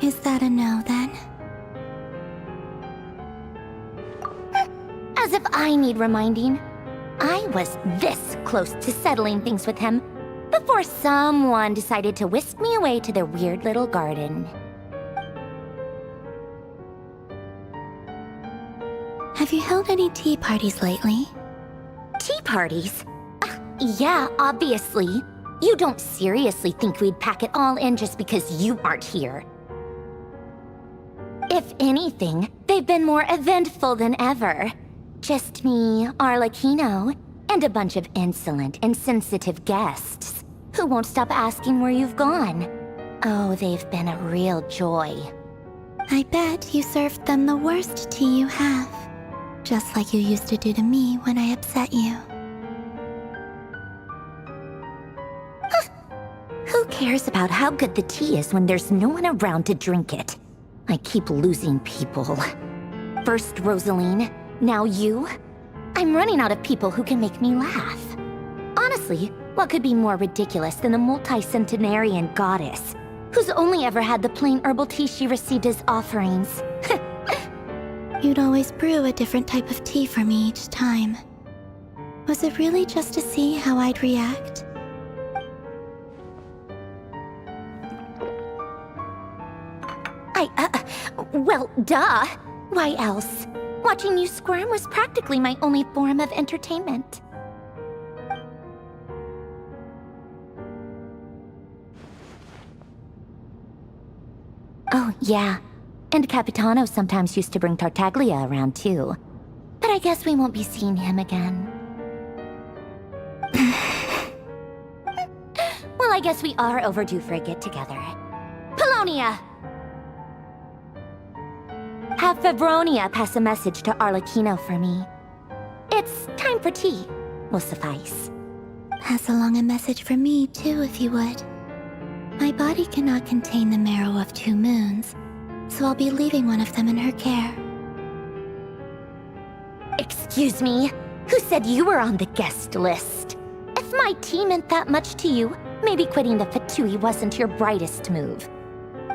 Is that a no, then? As if I need reminding. I was this close to settling things with him before someone decided to whisk me away to their weird little garden. Have you held any tea parties lately? Tea parties? Yeah, obviously. You don't seriously think we'd pack it all in just because you aren't here. If anything, they've been more eventful than ever. Just me, Arlecchino, and a bunch of insolent, insensitive guests who won't stop asking where you've gone. Oh, they've been a real joy. I bet you served them the worst tea you have. Just like you used to do to me when I upset you. Who cares about how good the tea is when there's no one around to drink it? I keep losing people. First Rosaline, now you. I'm running out of people who can make me laugh. Honestly, what could be more ridiculous than the multi-centenarian goddess, who's only ever had the plain herbal tea she received as offerings? You'd always brew a different type of tea for me each time. Was it really just to see how I'd react? Well, duh. Why else? Watching you squirm was practically my only form of entertainment. Oh, yeah. And Capitano sometimes used to bring Tartaglia around, too. But I guess we won't be seeing him again. Well, I guess we are overdue for a get-together. Polonia! Have Favronia pass a message to Arlecchino for me. It's time for tea. Will suffice. Pass along a message for me, too, if you would. My body cannot contain the marrow of 2 moons, so I'll be leaving one of them in her care. Excuse me? Who said you were on the guest list? If my tea meant that much to you, maybe quitting the Fatui wasn't your brightest move.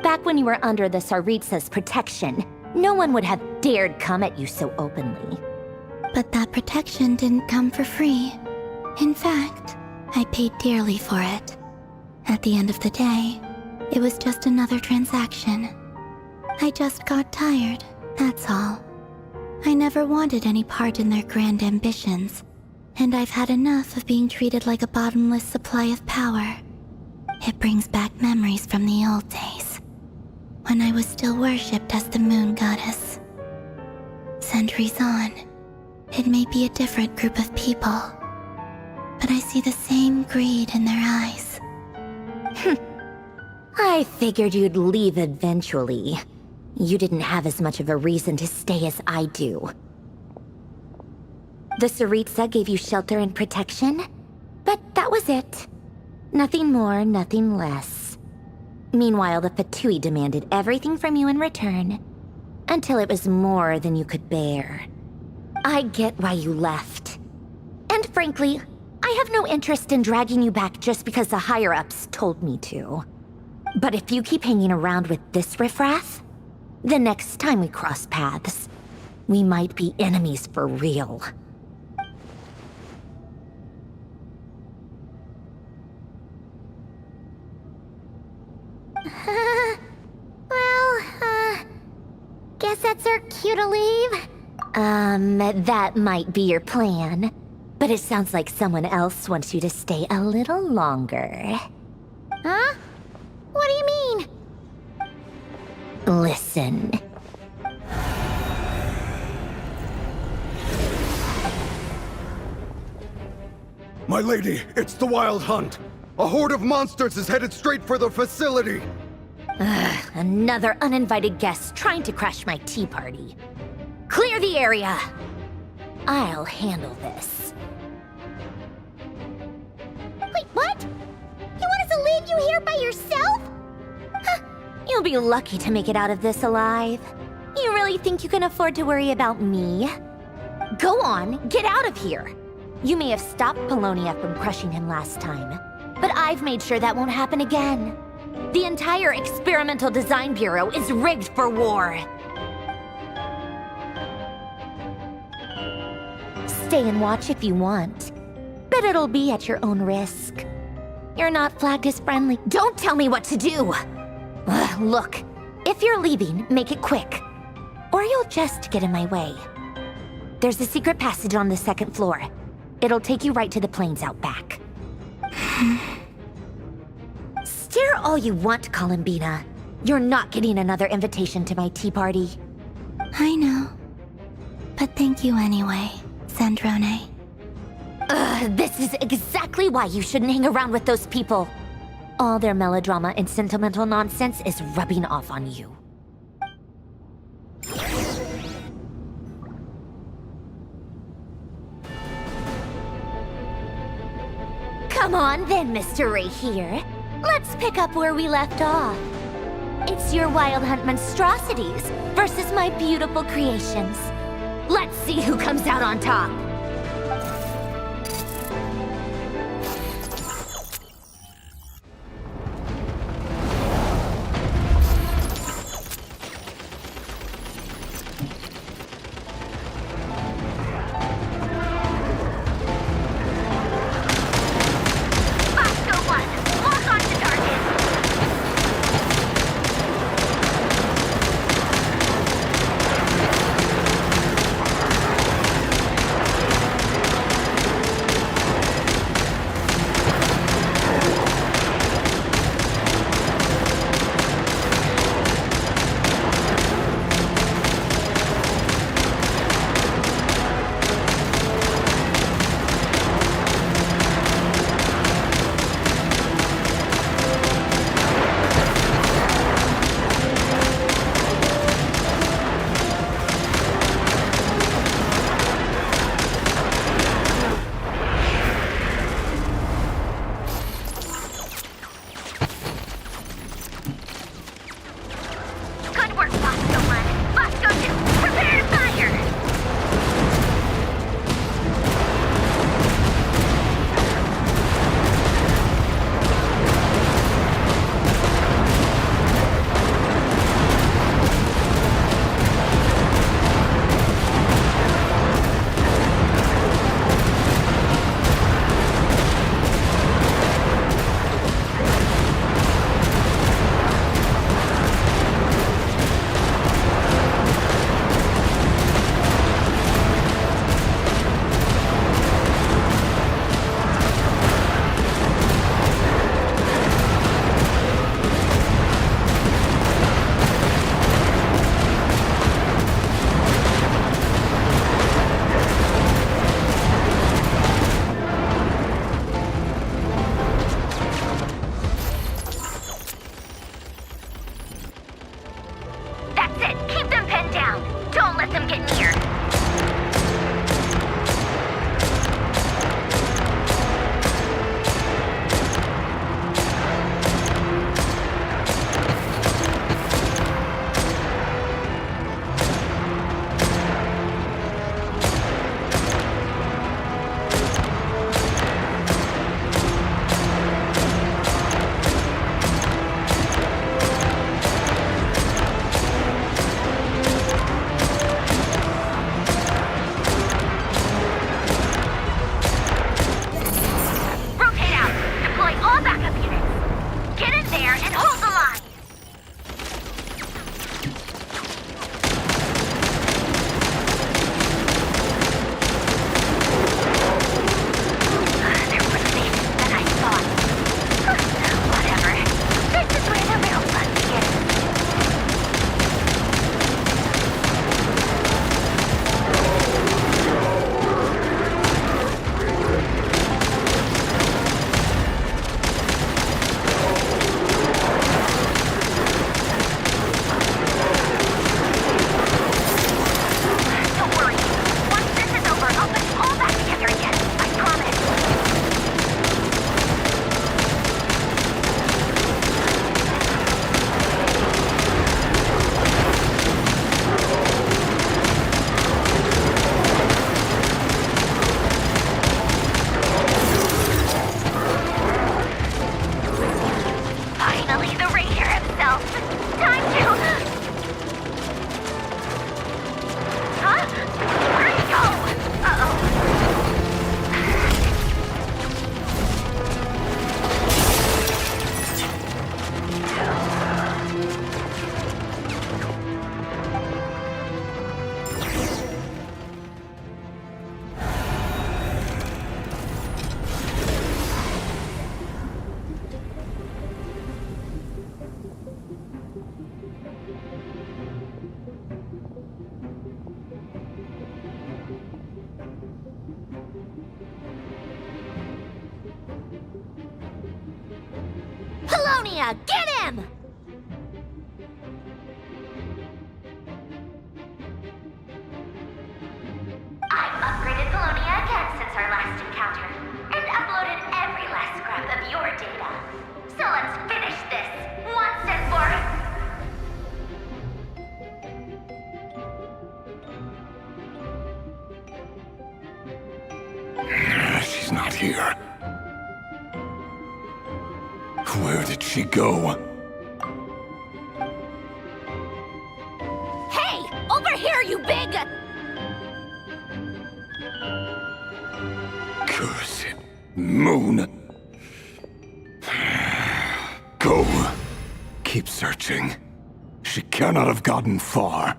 Back when you were under the Tsaritsa's protection, no one would have dared come at you so openly. But that protection didn't come for free. In fact, I paid dearly for it. At the end of the day, it was just another transaction. I just got tired, that's all. I never wanted any part in their grand ambitions, and I've had enough of being treated like a bottomless supply of power. It brings back memories from the old days, when I was still worshipped as the moon goddess. Centuries on, it may be a different group of people, but I see the same greed in their eyes. I figured you'd leave eventually. You didn't have as much of a reason to stay as I do. The Tsaritsa gave you shelter and protection, but that was it. Nothing more, nothing less. Meanwhile, the Fatui demanded everything from you in return, until it was more than you could bear. I get why you left. And frankly, I have no interest in dragging you back just because the higher-ups told me to. But if you keep hanging around with this riffraff, the next time we cross paths, we might be enemies for real. Guess that's our cue to leave? That might be your plan. But it sounds like someone else wants you to stay a little longer. Huh? What do you mean? Listen. My lady, it's the Wild Hunt. A horde of monsters is headed straight for the facility. Another uninvited guest trying to crash my tea party. Clear the area! I'll handle this. Wait, what? You want us to leave you here by yourself? You'll be lucky to make it out of this alive. You really think you can afford to worry about me? Go on, get out of here. You may have stopped Polonia from crushing him last time, but I've made sure that won't happen again. The entire Experimental Design Bureau is rigged for war. Stay and watch if you want, but it'll be at your own risk. You're not flagged as friendly. Don't tell me what to do! Look, if you're leaving, make it quick, or you'll just get in my way. There's a secret passage on the second floor. It'll take you right to the plains out back. Stare all you want, Columbina. You're not getting another invitation to my tea party. I know. But thank you anyway, Sandrone. This is exactly why you shouldn't hang around with those people. All their melodrama and sentimental nonsense is rubbing off on you. Come on then, Mr. Ray here. Let's pick up where we left off. It's your Wild Hunt monstrosities versus my beautiful creations. Let's see who comes out on top. Apollonia! Get him! I've upgraded Apollonia again since our last encounter, and uploaded every last scrap of your data. So let's finish this, once and for She's not here. Where did she go? Hey! Over here, you big... Cursed moon. Go. Keep searching. She cannot have gotten far.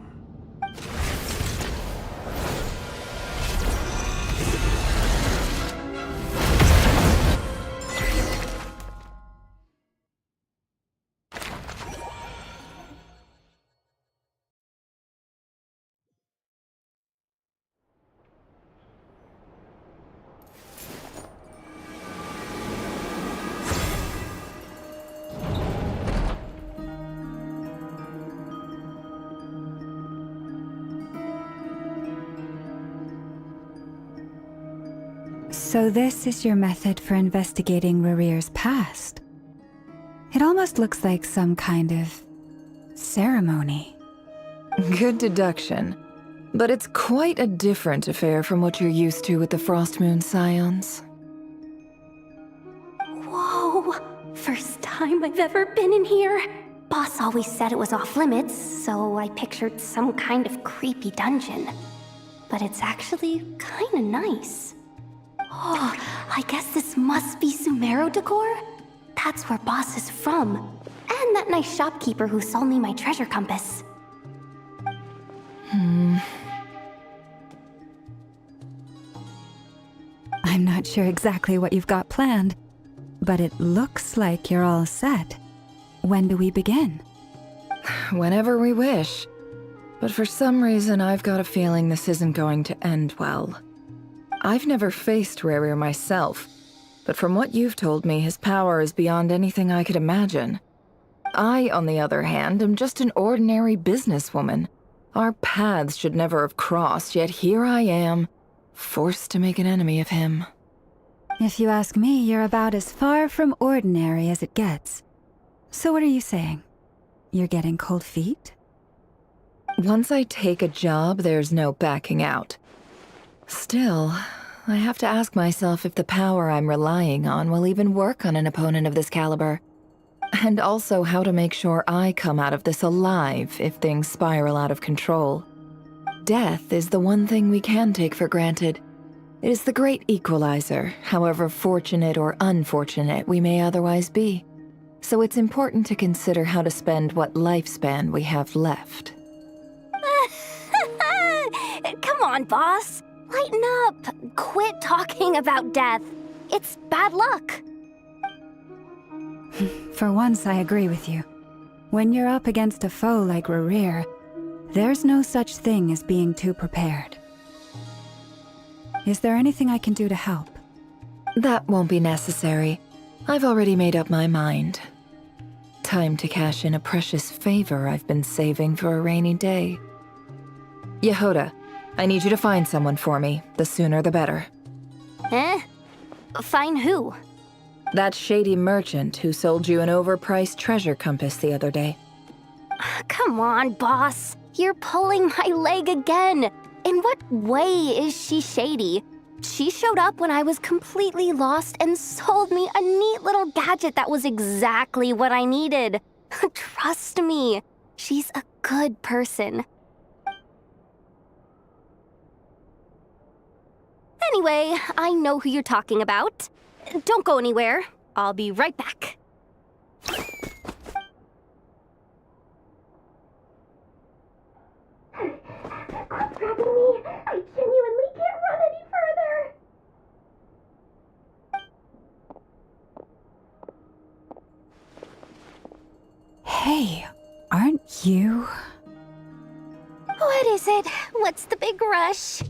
So this is your method for investigating Rarir's past. It almost looks like some kind of ceremony. Good deduction. But it's quite a different affair from what you're used to with the Frost Moon Scions. Whoa! First time I've ever been in here. Boss always said it was off limits, so I pictured some kind of creepy dungeon. But it's actually kinda nice. Oh, I guess this must be Sumero decor? That's where Boss is from. And that nice shopkeeper who sold me my treasure compass. I'm not sure exactly what you've got planned, but it looks like you're all set. When do we begin? Whenever we wish. But for some reason, I've got a feeling this isn't going to end well. I've never faced Rarir myself, but from what you've told me, his power is beyond anything I could imagine. I, on the other hand, am just an ordinary businesswoman. Our paths should never have crossed, yet here I am, forced to make an enemy of him. If you ask me, you're about as far from ordinary as it gets. So what are you saying? You're getting cold feet? Once I take a job, there's no backing out. Still, I have to ask myself if the power I'm relying on will even work on an opponent of this caliber. And also how to make sure I come out of this alive if things spiral out of control. Death is the one thing we can take for granted. It is the great equalizer, however fortunate or unfortunate we may otherwise be. So it's important to consider how to spend what lifespan we have left. Come on, boss. Lighten up. Quit talking about death. It's bad luck. For once, I agree with you. When you're up against a foe like Rarir, there's no such thing as being too prepared. Is there anything I can do to help? That won't be necessary. I've already made up my mind. Time to cash in a precious favor I've been saving for a rainy day. Yehoda, I need you to find someone for me. The sooner the better. Eh? Find who? That shady merchant who sold you an overpriced treasure compass the other day. Come on, boss. You're pulling my leg again. In what way is she shady? She showed up when I was completely lost and sold me a neat little gadget that was exactly what I needed. Trust me, she's a good person. Anyway, I know who you're talking about. Don't go anywhere. I'll be right back. Quit grabbing me. I genuinely can't run any further. Hey, aren't you? What is it? What's the big rush?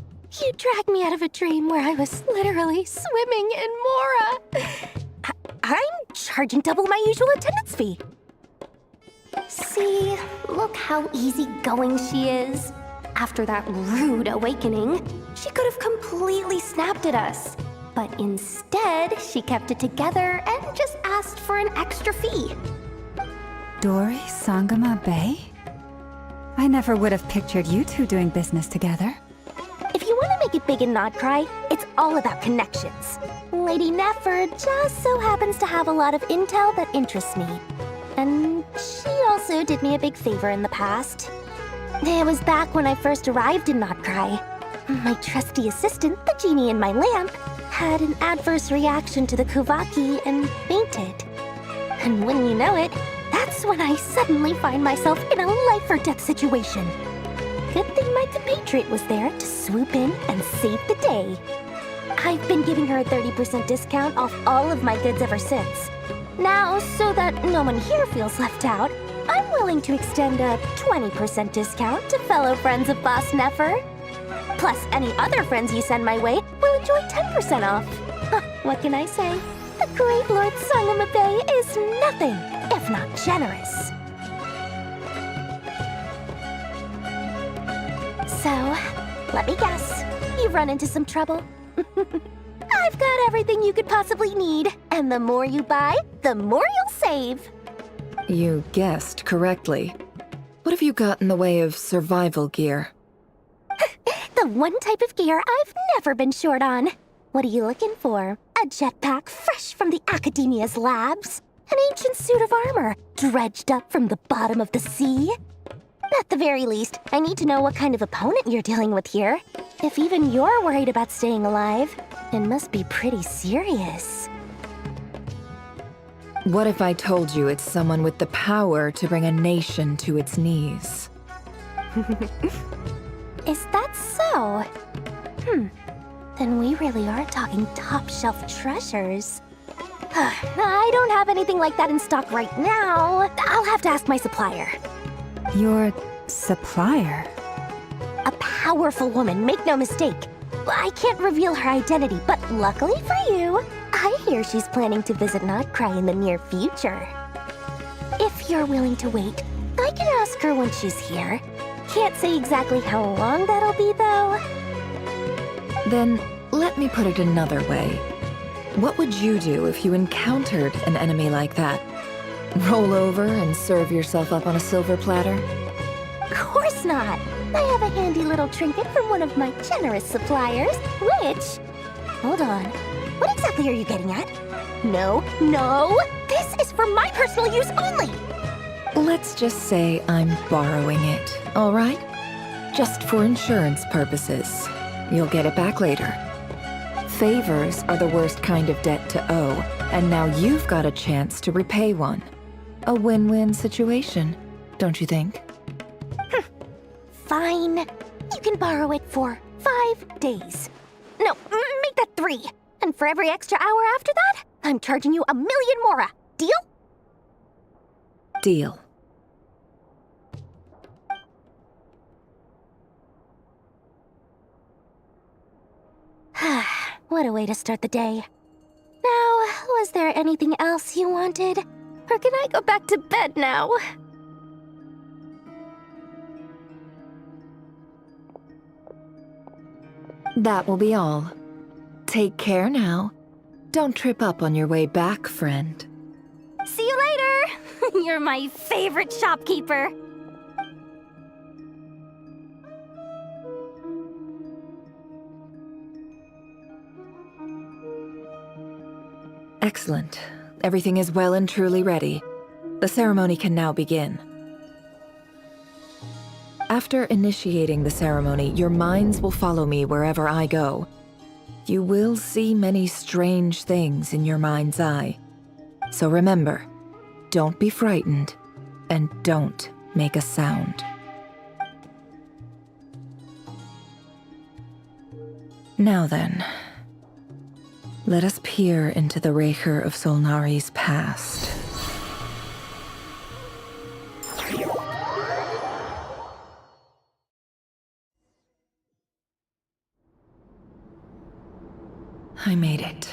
You dragged me out of a dream where I was literally swimming in Mora. I'm charging double my usual attendance fee. See, look how easygoing she is. After that rude awakening, she could have completely snapped at us. But instead, she kept it together and just asked for an extra fee. Dori Sangama Bay? I never would have pictured you two doing business together. If you want to make it big in Nodcry, it's all about connections. Lady Nefer just so happens to have a lot of intel that interests me. And she also did me a big favor in the past. It was back when I first arrived in Nodcry. My trusty assistant, the genie in my lamp, had an adverse reaction to the Kuvaki and fainted. And when you know it, that's when I suddenly find myself in a life-or-death situation. Good thing my compatriot was there to swoop in and save the day. I've been giving her a 30% discount off all of my goods ever since. Now, so that no one here feels left out, I'm willing to extend a 20% discount to fellow friends of Boss Nefer. Plus, any other friends you send my way will enjoy 10% off. Huh, what can I say? The great Lord Sangama Bay is nothing if not generous. So, let me guess. You've run into some trouble? I've got everything you could possibly need, and the more you buy, the more you'll save. You guessed correctly. What have you got in the way of survival gear? The one type of gear I've never been short on. What are you looking for? A jetpack fresh from the Academia's labs? An ancient suit of armor dredged up from the bottom of the sea? At the very least, I need to know what kind of opponent you're dealing with here. If even you're worried about staying alive, it must be pretty serious. What if I told you it's someone with the power to bring a nation to its knees? Is that so? Then we really are talking top-shelf treasures. I don't have anything like that in stock right now. I'll have to ask my supplier. Your supplier? A powerful woman, make no mistake. I can't reveal her identity, but luckily for you, I hear she's planning to visit Nodcry in the near future. If you're willing to wait, I can ask her when she's here. Can't say exactly how long that'll be, though. Then, let me put it another way. What would you do if you encountered an enemy like that? Roll over and serve yourself up on a silver platter? Of course not. I have a handy little trinket from one of my generous suppliers, which... Hold on. What exactly are you getting at? No, no! This is for my personal use only! Let's just say I'm borrowing it, all right? Just for insurance purposes. You'll get it back later. Favors are the worst kind of debt to owe, and now you've got a chance to repay one. A win-win situation, don't you think? Fine. You can borrow it for 5 days. No, make that 3. And for every extra hour after that, I'm charging you 1 million mora. Deal? Deal. What a way to start the day. Now, was there anything else you wanted? Or can I go back to bed now? That will be all. Take care now. Don't trip up on your way back, friend. See you later! You're my favorite shopkeeper. Excellent. Everything is well and truly ready. The ceremony can now begin. After initiating the ceremony, your minds will follow me wherever I go. You will see many strange things in your mind's eye. So remember, don't be frightened, and don't make a sound. Now then, let us peer into the Raker of Solnari's past. I made it.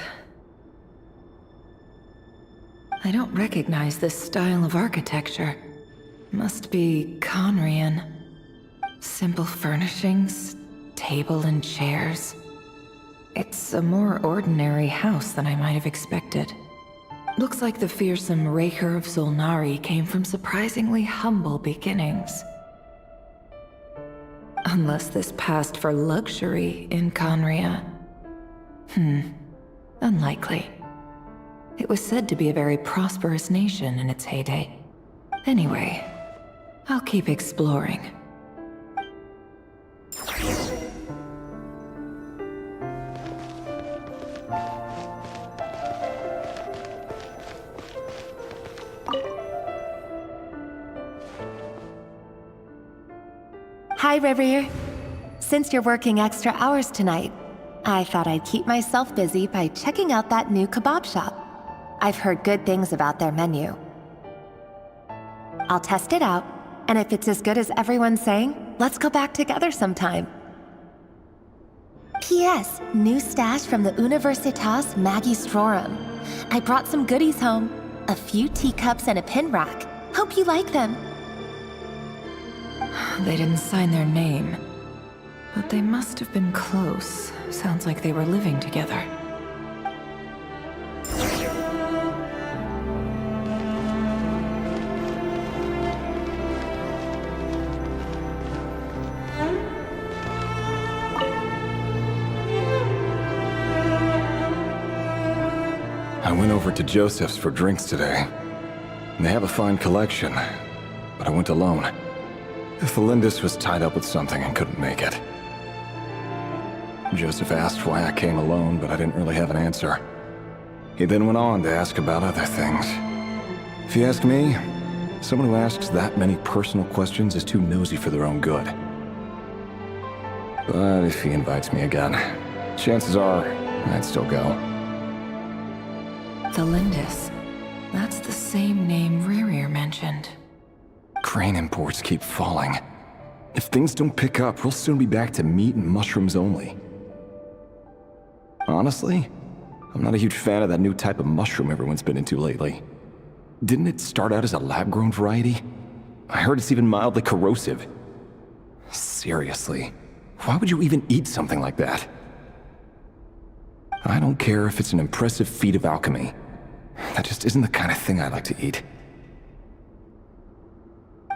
I don't recognize this style of architecture. Must be Conrian. Simple furnishings, table and chairs. It's a more ordinary house than I might have expected. Looks like the fearsome Raker of Solnari came from surprisingly humble beginnings. Unless this passed for luxury in Conria. Unlikely. It was said to be a very prosperous nation in its heyday. Anyway, I'll keep exploring. Hi, River. Since you're working extra hours tonight, I thought I'd keep myself busy by checking out that new kebab shop. I've heard good things about their menu. I'll test it out, and if it's as good as everyone's saying, let's go back together sometime. P.S. New stash from the Universitas Magistrorum. I brought some goodies home. A few teacups and a pin rack. Hope you like them. They didn't sign their name, but they must have been close. Sounds like they were living together. I went over to Joseph's for drinks today. They have a fine collection, but I went alone. Felindis was tied up with something and couldn't make it. Joseph asked why I came alone, but I didn't really have an answer. He then went on to ask about other things. If you ask me, someone who asks that many personal questions is too nosy for their own good. But if he invites me again, chances are I'd still go. Felindis. That's the same name Rerir mentioned. Grain imports keep falling. If things don't pick up, we'll soon be back to meat and mushrooms only. Honestly, I'm not a huge fan of that new type of mushroom everyone's been into lately. Didn't it start out as a lab-grown variety? I heard it's even mildly corrosive. Seriously, why would you even eat something like that? I don't care if it's an impressive feat of alchemy. That just isn't the kind of thing I like to eat.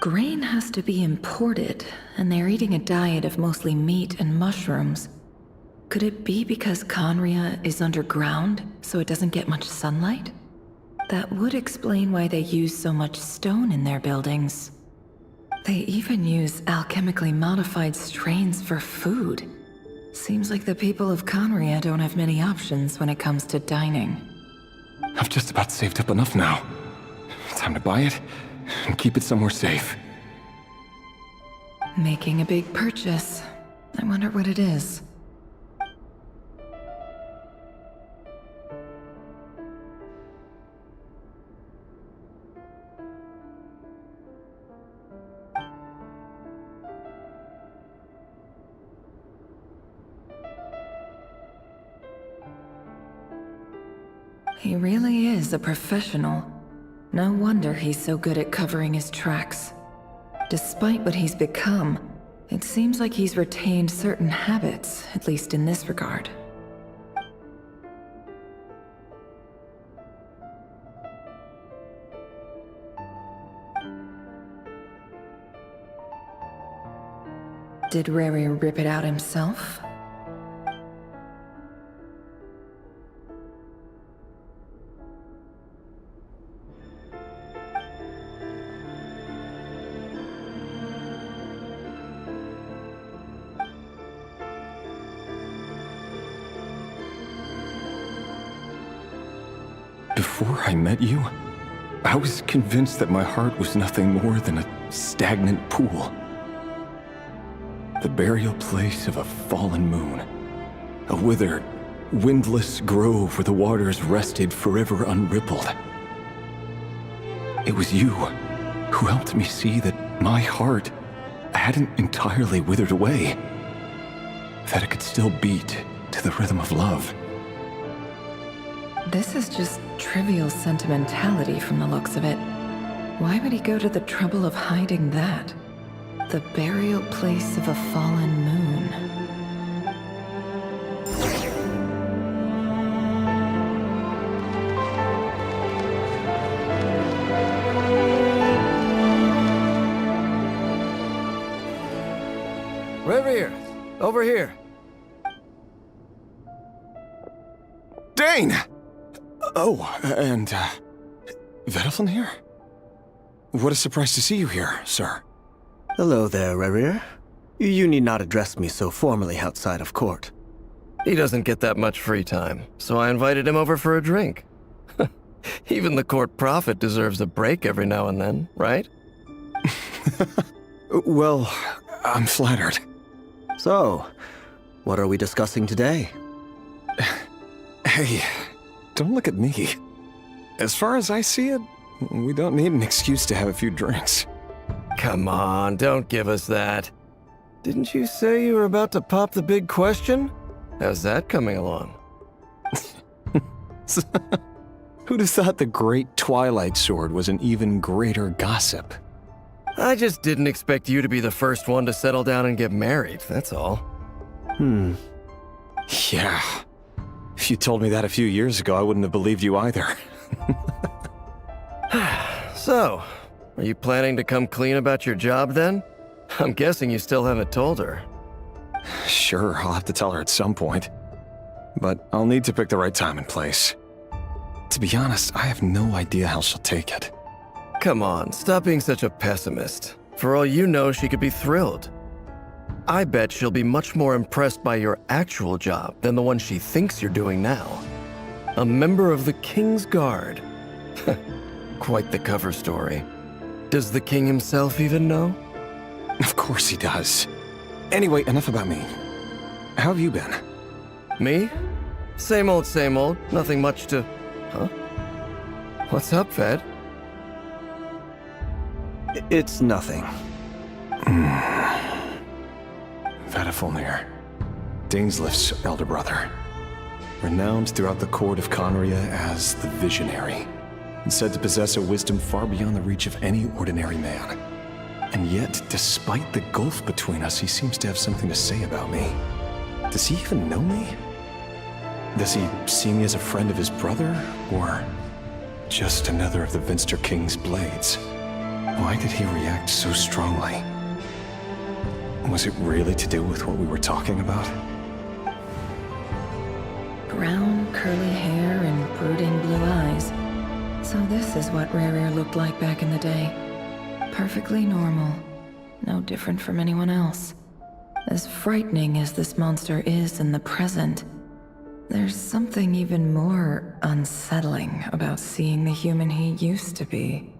Grain has to be imported, and they're eating a diet of mostly meat and mushrooms. Could it be because Conria is underground, so it doesn't get much sunlight? That would explain why they use so much stone in their buildings. They even use alchemically modified strains for food. Seems like the people of Conria don't have many options when it comes to dining. I've just about saved up enough now. Time to buy it and keep it somewhere safe. Making a big purchase. I wonder what it is. He really is a professional. No wonder he's so good at covering his tracks. Despite what he's become, it seems like he's retained certain habits, at least in this regard. Did Rerir rip it out himself? Before I met you, I was convinced that my heart was nothing more than a stagnant pool. The burial place of a fallen moon. A withered, windless grove where the waters rested forever unrippled. It was you who helped me see that my heart hadn't entirely withered away. That it could still beat to the rhythm of love. This is just trivial sentimentality from the looks of it. Why would he go to the trouble of hiding that? The burial place of a fallen moon. Reverie, over here. Dane! Oh, and, Vediflin here? What a surprise to see you here, sir. Hello there, Reverie. You need not address me so formally outside of court. He doesn't get that much free time, so I invited him over for a drink. Even the court prophet deserves a break every now and then, right? Well, I'm flattered. So, what are we discussing today? Hey, don't look at me. As far as I see it, we don't need an excuse to have a few drinks. Come on, don't give us that. Didn't you say you were about to pop the big question? How's that coming along? Who'd have thought the great Twilight Sword was an even greater gossip? I just didn't expect you to be the first one to settle down and get married, that's all. Yeah. If you told me that a few years ago, I wouldn't have believed you either. So, are you planning to come clean about your job then? I'm guessing you still haven't told her. Sure, I'll have to tell her at some point. But I'll need to pick the right time and place. To be honest, I have no idea how she'll take it. Come on, stop being such a pessimist. For all you know, she could be thrilled. I bet she'll be much more impressed by your actual job than the one she thinks you're doing now. A member of the King's Guard. Quite the cover story. Does the king himself even know? Of course he does. Anyway, enough about me. How have you been? Me? Same old, same old. Nothing much to... Huh? What's up, Ved? It's nothing. Vediflin, Daneslif's elder brother. Renowned throughout the court of Conria as the Visionary, and said to possess a wisdom far beyond the reach of any ordinary man. And yet, despite the gulf between us, he seems to have something to say about me. Does he even know me? Does he see me as a friend of his brother, or just another of the Vinster King's blades? Why did he react so strongly? Was it really to do with what we were talking about? Brown, curly hair and brooding blue eyes. So this is what Rare looked like back in the day. Perfectly normal. No different from anyone else. As frightening as this monster is in the present, there's something even more unsettling about seeing the human he used to be.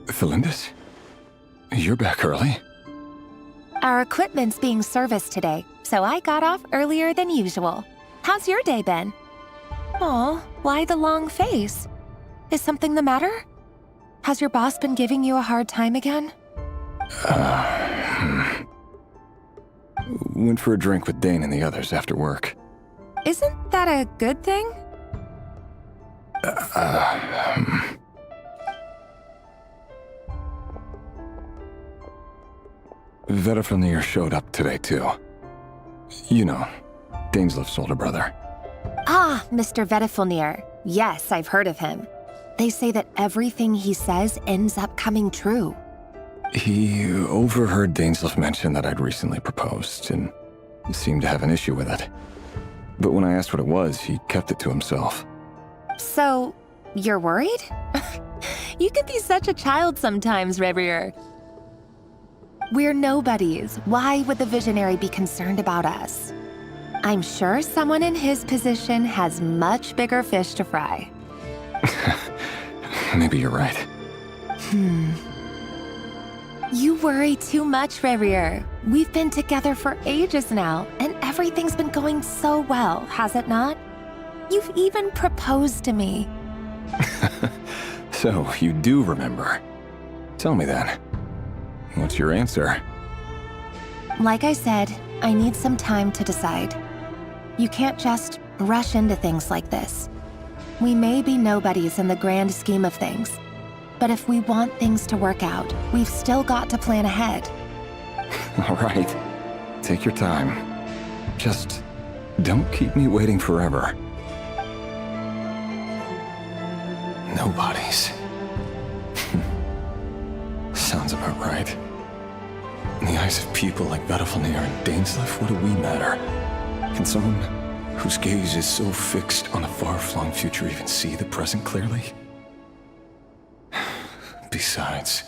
Felindis? You're back early? Our equipment's being serviced today, so I got off earlier than usual. How's your day been? Aw, why the long face? Is something the matter? Has your boss been giving you a hard time again? Went for a drink with Dane and the others after work. Isn't that a good thing? Vediflin showed up today, too. You know, Daneslif's older brother. Ah, Mr. Vediflin. Yes, I've heard of him. They say that everything he says ends up coming true. He overheard Daneslif mention that I'd recently proposed, and seemed to have an issue with it. But when I asked what it was, he kept it to himself. So, you're worried? You can be such a child sometimes, Reverie. We're nobodies. Why would the Visionary be concerned about us? I'm sure someone in his position has much bigger fish to fry. Maybe you're right. You worry too much, Rarier. We've been together for ages now, and everything's been going so well, has it not? You've even proposed to me. So, you do remember. Tell me then. What's your answer? Like I said, I need some time to decide. You can't just rush into things like this. We may be nobodies in the grand scheme of things, but if we want things to work out, we've still got to plan ahead. All right. Take your time. Just don't keep me waiting forever. Nobodies. Sounds about right. In the eyes of people like Bettelfnir and Dainsleif, what do we matter? Can someone whose gaze is so fixed on the far-flung future even see the present clearly? Besides,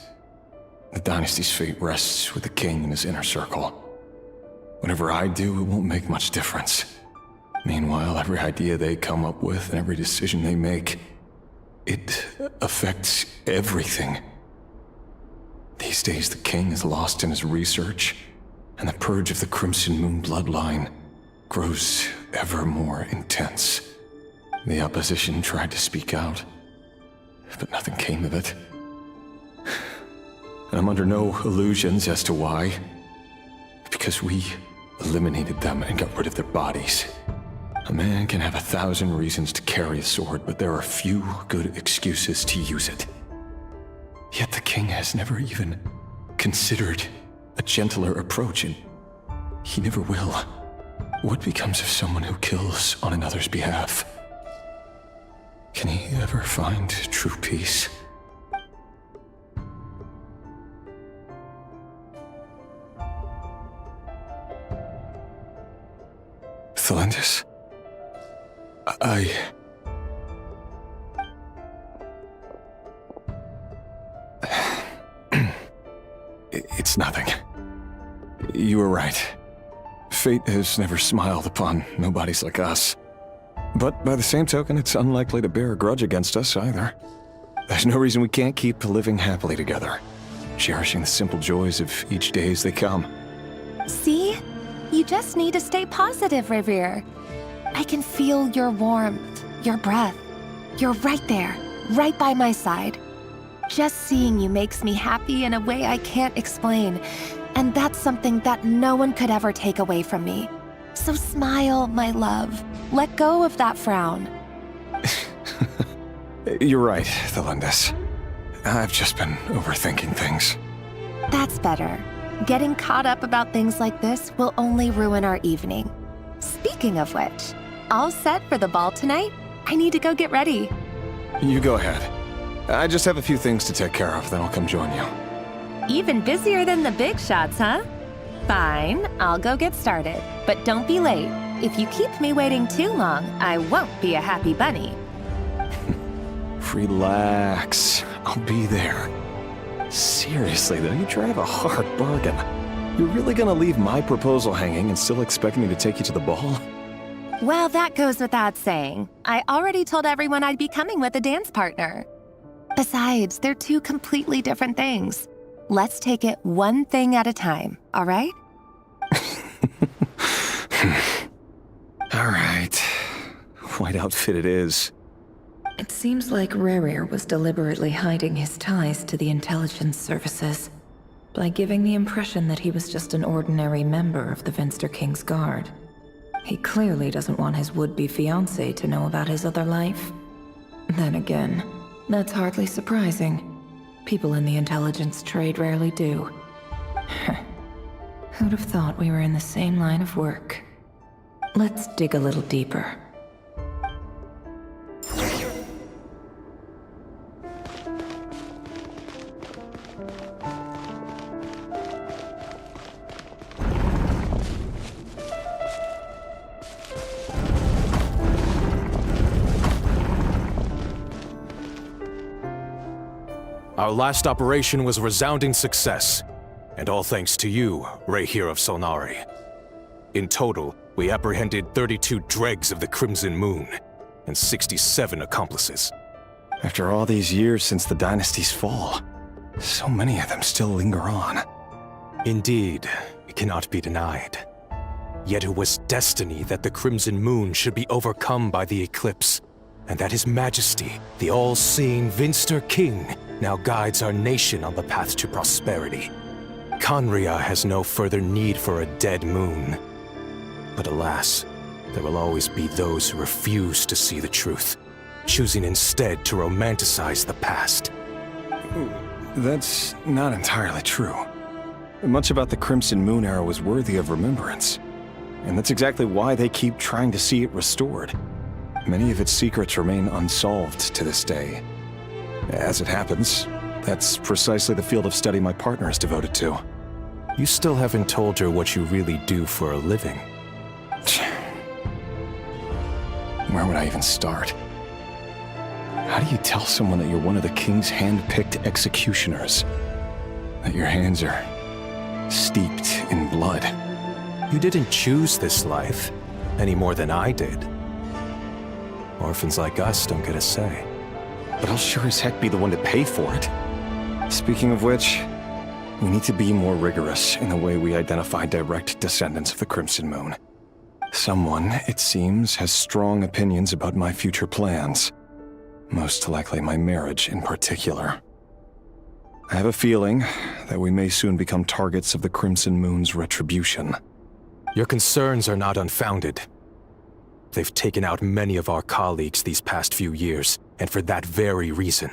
the dynasty's fate rests with the king and his inner circle. Whatever I do, it won't make much difference. Meanwhile, every idea they come up with and every decision they make, it affects everything. These days, the king is lost in his research, and the purge of the Crimson Moon bloodline grows ever more intense. The opposition tried to speak out, but nothing came of it. And I'm under no illusions as to why. Because we eliminated them and got rid of their bodies. A man can have 1,000 reasons to carry a sword, but there are few good excuses to use it. Yet the king has never even considered a gentler approach, and he never will. What becomes of someone who kills on another's behalf? Can he ever find true peace? Thelendis? It's nothing. You were right. Fate has never smiled upon nobodies like us. But by the same token, it's unlikely to bear a grudge against us either. There's no reason we can't keep living happily together, cherishing the simple joys of each day as they come. See? You just need to stay positive, Revere. I can feel your warmth, your breath. You're right there, right by my side. Just seeing you makes me happy in a way I can't explain, and that's something that no one could ever take away from me. So smile, my love. Let go of that frown. You're right, Thelendis. I've just been overthinking things. That's better. Getting caught up about things like this will only ruin our evening. Speaking of which, all set for the ball tonight? I need to go get ready. You go ahead. I just have a few things to take care of, then I'll come join you. Even busier than the big shots, huh? Fine, I'll go get started. But don't be late. If you keep me waiting too long, I won't be a happy bunny. Relax. I'll be there. Seriously, though, you drive a hard bargain. You're really gonna leave my proposal hanging and still expect me to take you to the ball? Well, that goes without saying. I already told everyone I'd be coming with a dance partner. Besides, they're two completely different things. Let's take it one thing at a time, all right? All right. White outfit it is. It seems like Rarier was deliberately hiding his ties to the intelligence services by giving the impression that he was just an ordinary member of the Vinster King's Guard. He clearly doesn't want his would-be fiancée to know about his other life. Then again, that's hardly surprising. People in the intelligence trade rarely do. Who'd have thought we were in the same line of work? Let's dig a little deeper. Our last operation was a resounding success, and all thanks to you, Rayhir of Solnari. In total, we apprehended 32 dregs of the Crimson Moon, and 67 accomplices. After all these years since the dynasty's fall, So many of them still linger on. Indeed, it cannot be denied. Yet it was destiny that the Crimson Moon should be overcome by the eclipse, and that His Majesty, the all-seeing Vinster King, now guides our nation on the path to prosperity. Conria has no further need for a dead moon. But alas, there will always be those who refuse to see the truth, choosing instead to romanticize the past. That's not entirely true. Much about the Crimson Moon era was worthy of remembrance, and that's exactly why they keep trying to see it restored. Many of its secrets remain unsolved to this day. As it happens, that's precisely the field of study my partner is devoted to. You still haven't told her what you really do for a living. Where would I even start? How do you tell someone that you're one of the king's hand-picked executioners? That your hands are steeped in blood? You didn't choose this life, any more than I did. Orphans like us don't get a say. But I'll sure as heck be the one to pay for it. Speaking of which, we need to be more rigorous in the way we identify direct descendants of the Crimson Moon. Someone, it seems, has strong opinions about my future plans. Most likely my marriage in particular. I have a feeling that we may soon become targets of the Crimson Moon's retribution. Your concerns are not unfounded. They've taken out many of our colleagues these past few years, and for that very reason.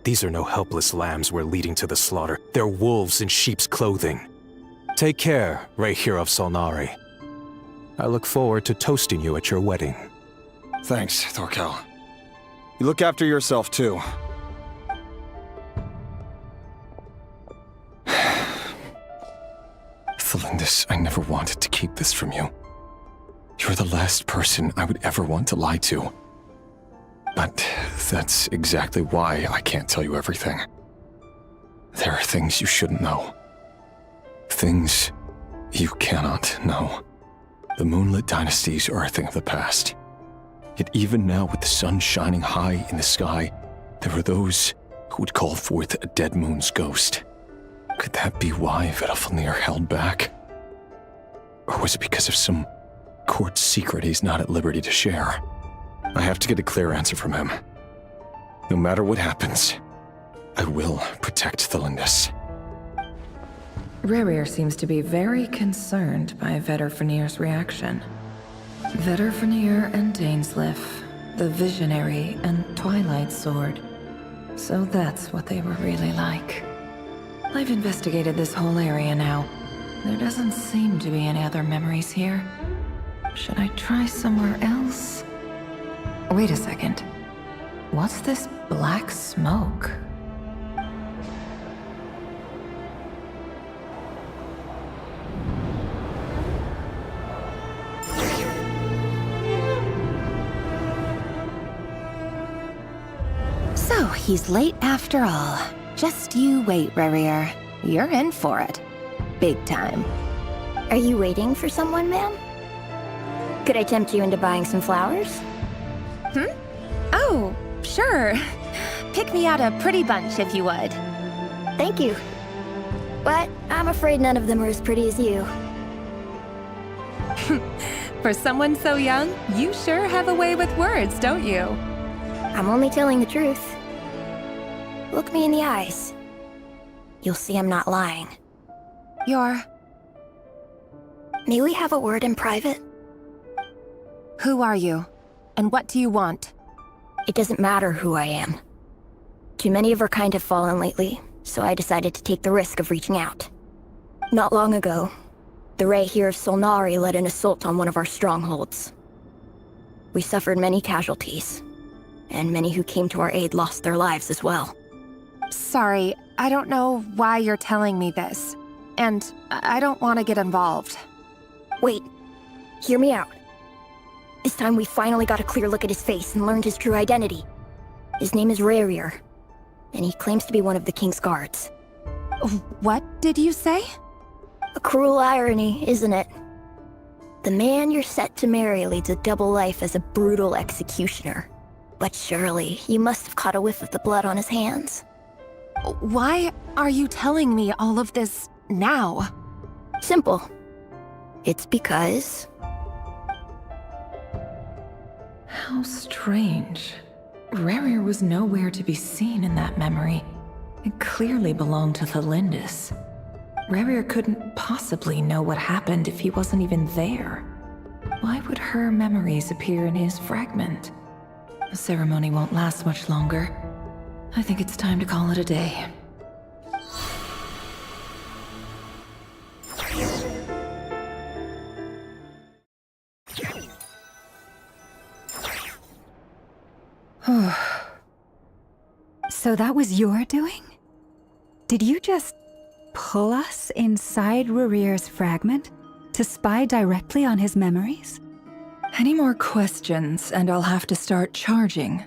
These are no helpless lambs we're leading to the slaughter. They're wolves in sheep's clothing. Take care, Rayhir of Solnari. I look forward to toasting you at your wedding. Thanks, Thorkel. You look after yourself, too. Thelindis, I never wanted to keep this from you. You're the last person I would ever want to lie to. But that's exactly why I can't tell you everything. There are things you shouldn't know. Things you cannot know. The moonlit dynasties are a thing of the past. Yet even now, with the sun shining high in the sky, there are those who would call forth a dead moon's ghost. Could that be why Vedalfnir held back? Or was it because of some court secret he's not at liberty to share? I have to get a clear answer from him. No matter what happens, I will protect Thelindis. Rerir seems to be very concerned by Vedalfnir's reaction. Vedalfnir and Dainsleif, the Visionary and Twilight Sword. So that's what they were really like. I've investigated this whole area now. There doesn't seem to be any other memories here. Should I try somewhere else? Wait a second. What's this black smoke? So, he's late after all. Just you wait, Rerir. You're in for it. Big time. Are you waiting for someone, ma'am? Could I tempt you into buying some flowers? Oh, sure. Pick me out a pretty bunch if you would. Thank you. But I'm afraid none of them are as pretty as you. For someone so young, you sure have a way with words, don't you? I'm only telling the truth. Look me in the eyes. You'll see I'm not lying. May we have a word in private? Who are you? And what do you want? It doesn't matter who I am. Too many of our kind have fallen lately, so I decided to take the risk of reaching out. Not long ago, the Rayhir of Solnari led an assault on one of our strongholds. We suffered many casualties, and many who came to our aid lost their lives as well. Sorry, I don't know why you're telling me this. And I don't want to get involved. Wait, hear me out. This time we finally got a clear look at his face and learned his true identity. His name is Rayhir, and he claims to be one of the King's guards. What did you say? A cruel irony, isn't it? The man you're set to marry leads a double life as a brutal executioner. But surely, you must have caught a whiff of the blood on his hands. Why are you telling me all of this now? Simple. It's because... How strange. Rerir was nowhere to be seen in that memory. It clearly belonged to the Lindis. Rerir couldn't possibly know what happened if he wasn't even there. Why would her memories appear in his fragment? The ceremony won't last much longer. I think it's time to call it a day. So that was your doing? Did you just pull us inside Rerir's fragment to spy directly on his memories? Any more questions, and I'll have to start charging.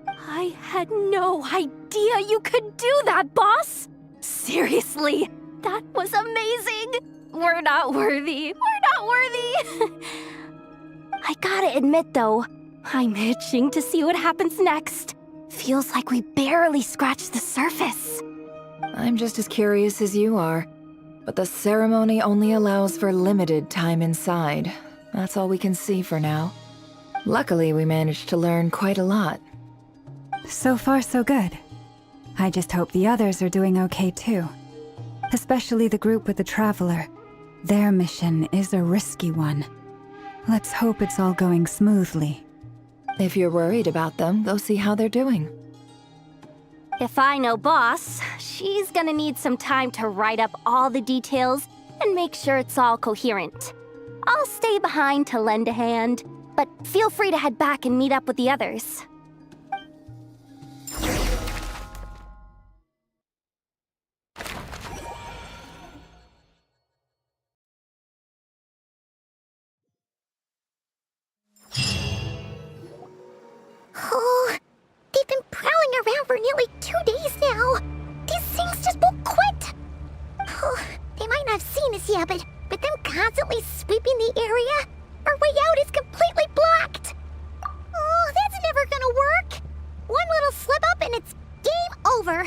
I had no idea you could do that, boss! Seriously, that was amazing! We're not worthy. We're not worthy! I gotta admit, though, I'm itching to see what happens next. Feels like we barely scratched the surface. I'm just as curious as you are, but the ceremony only allows for limited time inside. That's all we can see for now. Luckily, we managed to learn quite a lot. So far, so good. I just hope the others are doing okay too. Especially the group with the Traveler. Their mission is a risky one. Let's hope it's all going smoothly. If you're worried about them, go see how they're doing. If I know Boss, she's gonna need some time to write up all the details and make sure it's all coherent. I'll stay behind to lend a hand, but feel free to head back and meet up with the others. Oh, they've been prowling around for nearly 2 days now. These things just won't quit. Oh, they might not have seen us yet, but with them constantly sweeping the area, our way out is completely blocked. Oh, that's never gonna work. One little slip up and it's game over.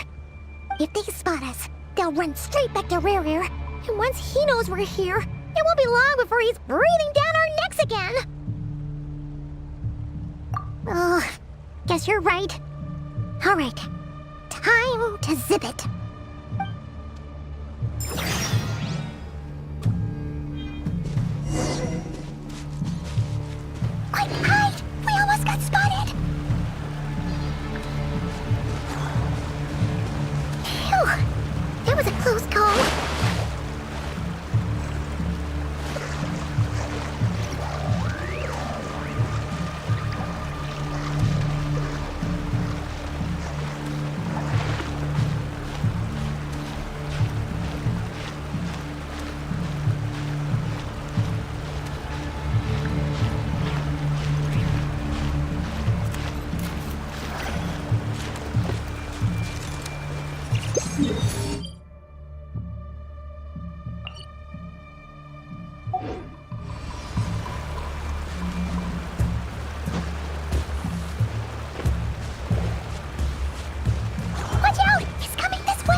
If they spot us, they'll run straight back to Rerir. And once he knows we're here, it won't be long before he's breathing down our necks again. Oh, guess you're right. All right, time to zip it. Quick, hide! We almost got spotted! Phew, that was a close call. Watch out! He's coming this way!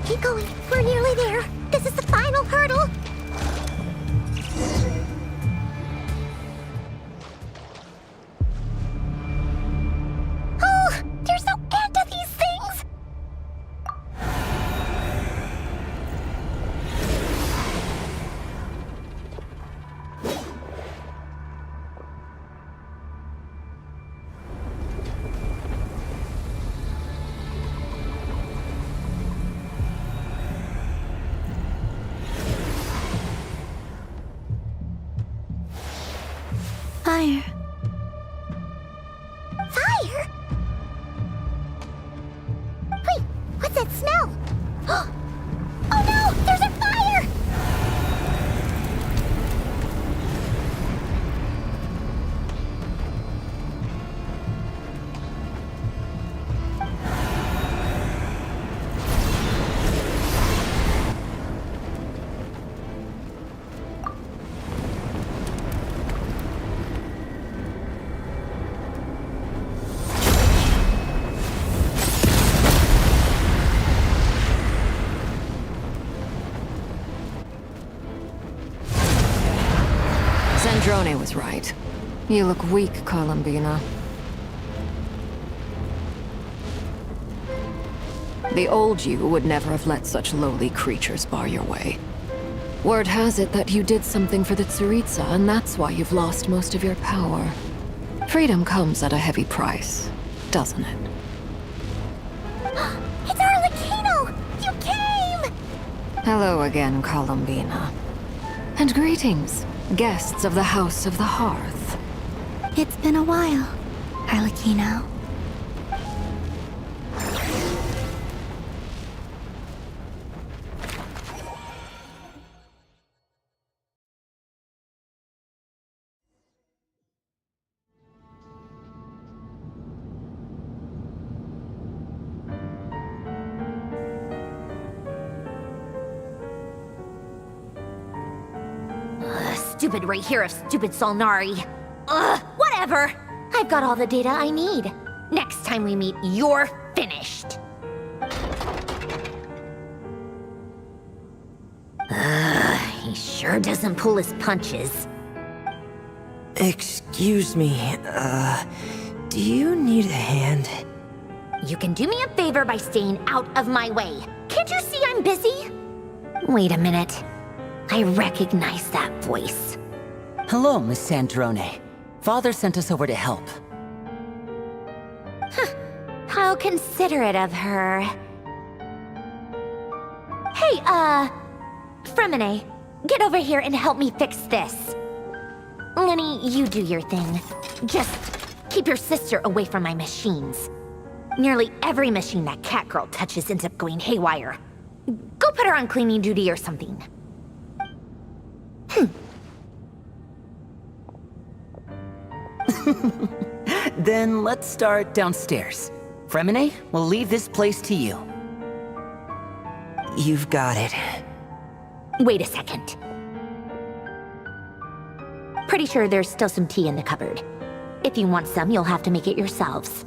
Keep going. We're nearly there. This is the final hurdle. Oh, there's no end to these things. Sandrone was right. You look weak, Columbina. The old you would never have let such lowly creatures bar your way. Word has it that you did something for the Tsaritsa, and that's why you've lost most of your power. Freedom comes at a heavy price, doesn't it? It's Arlecchino! You came! Hello again, Columbina. And greetings, guests of the House of the Hearth. It's been a while, Arlecchino. Stupid right here of stupid Solnari. Ugh, whatever. I've got all the data I need. Next time we meet, you're finished. He sure doesn't pull his punches. Excuse me, do you need a hand? You can do me a favor by staying out of my way. Can't you see I'm busy? Wait a minute. I recognize that voice. Hello, Miss Sandrone. Father sent us over to help. How considerate of her. Hey, Fremine, get over here and help me fix this. Lenny, you do your thing. Just keep your sister away from my machines. Nearly every machine that cat girl touches ends up going haywire. Go put her on cleaning duty or something. Then let's start downstairs. Fremine, we'll leave this place to you. You've got it. Wait a second. Pretty sure there's still some tea in the cupboard. If you want some, you'll have to make it yourselves.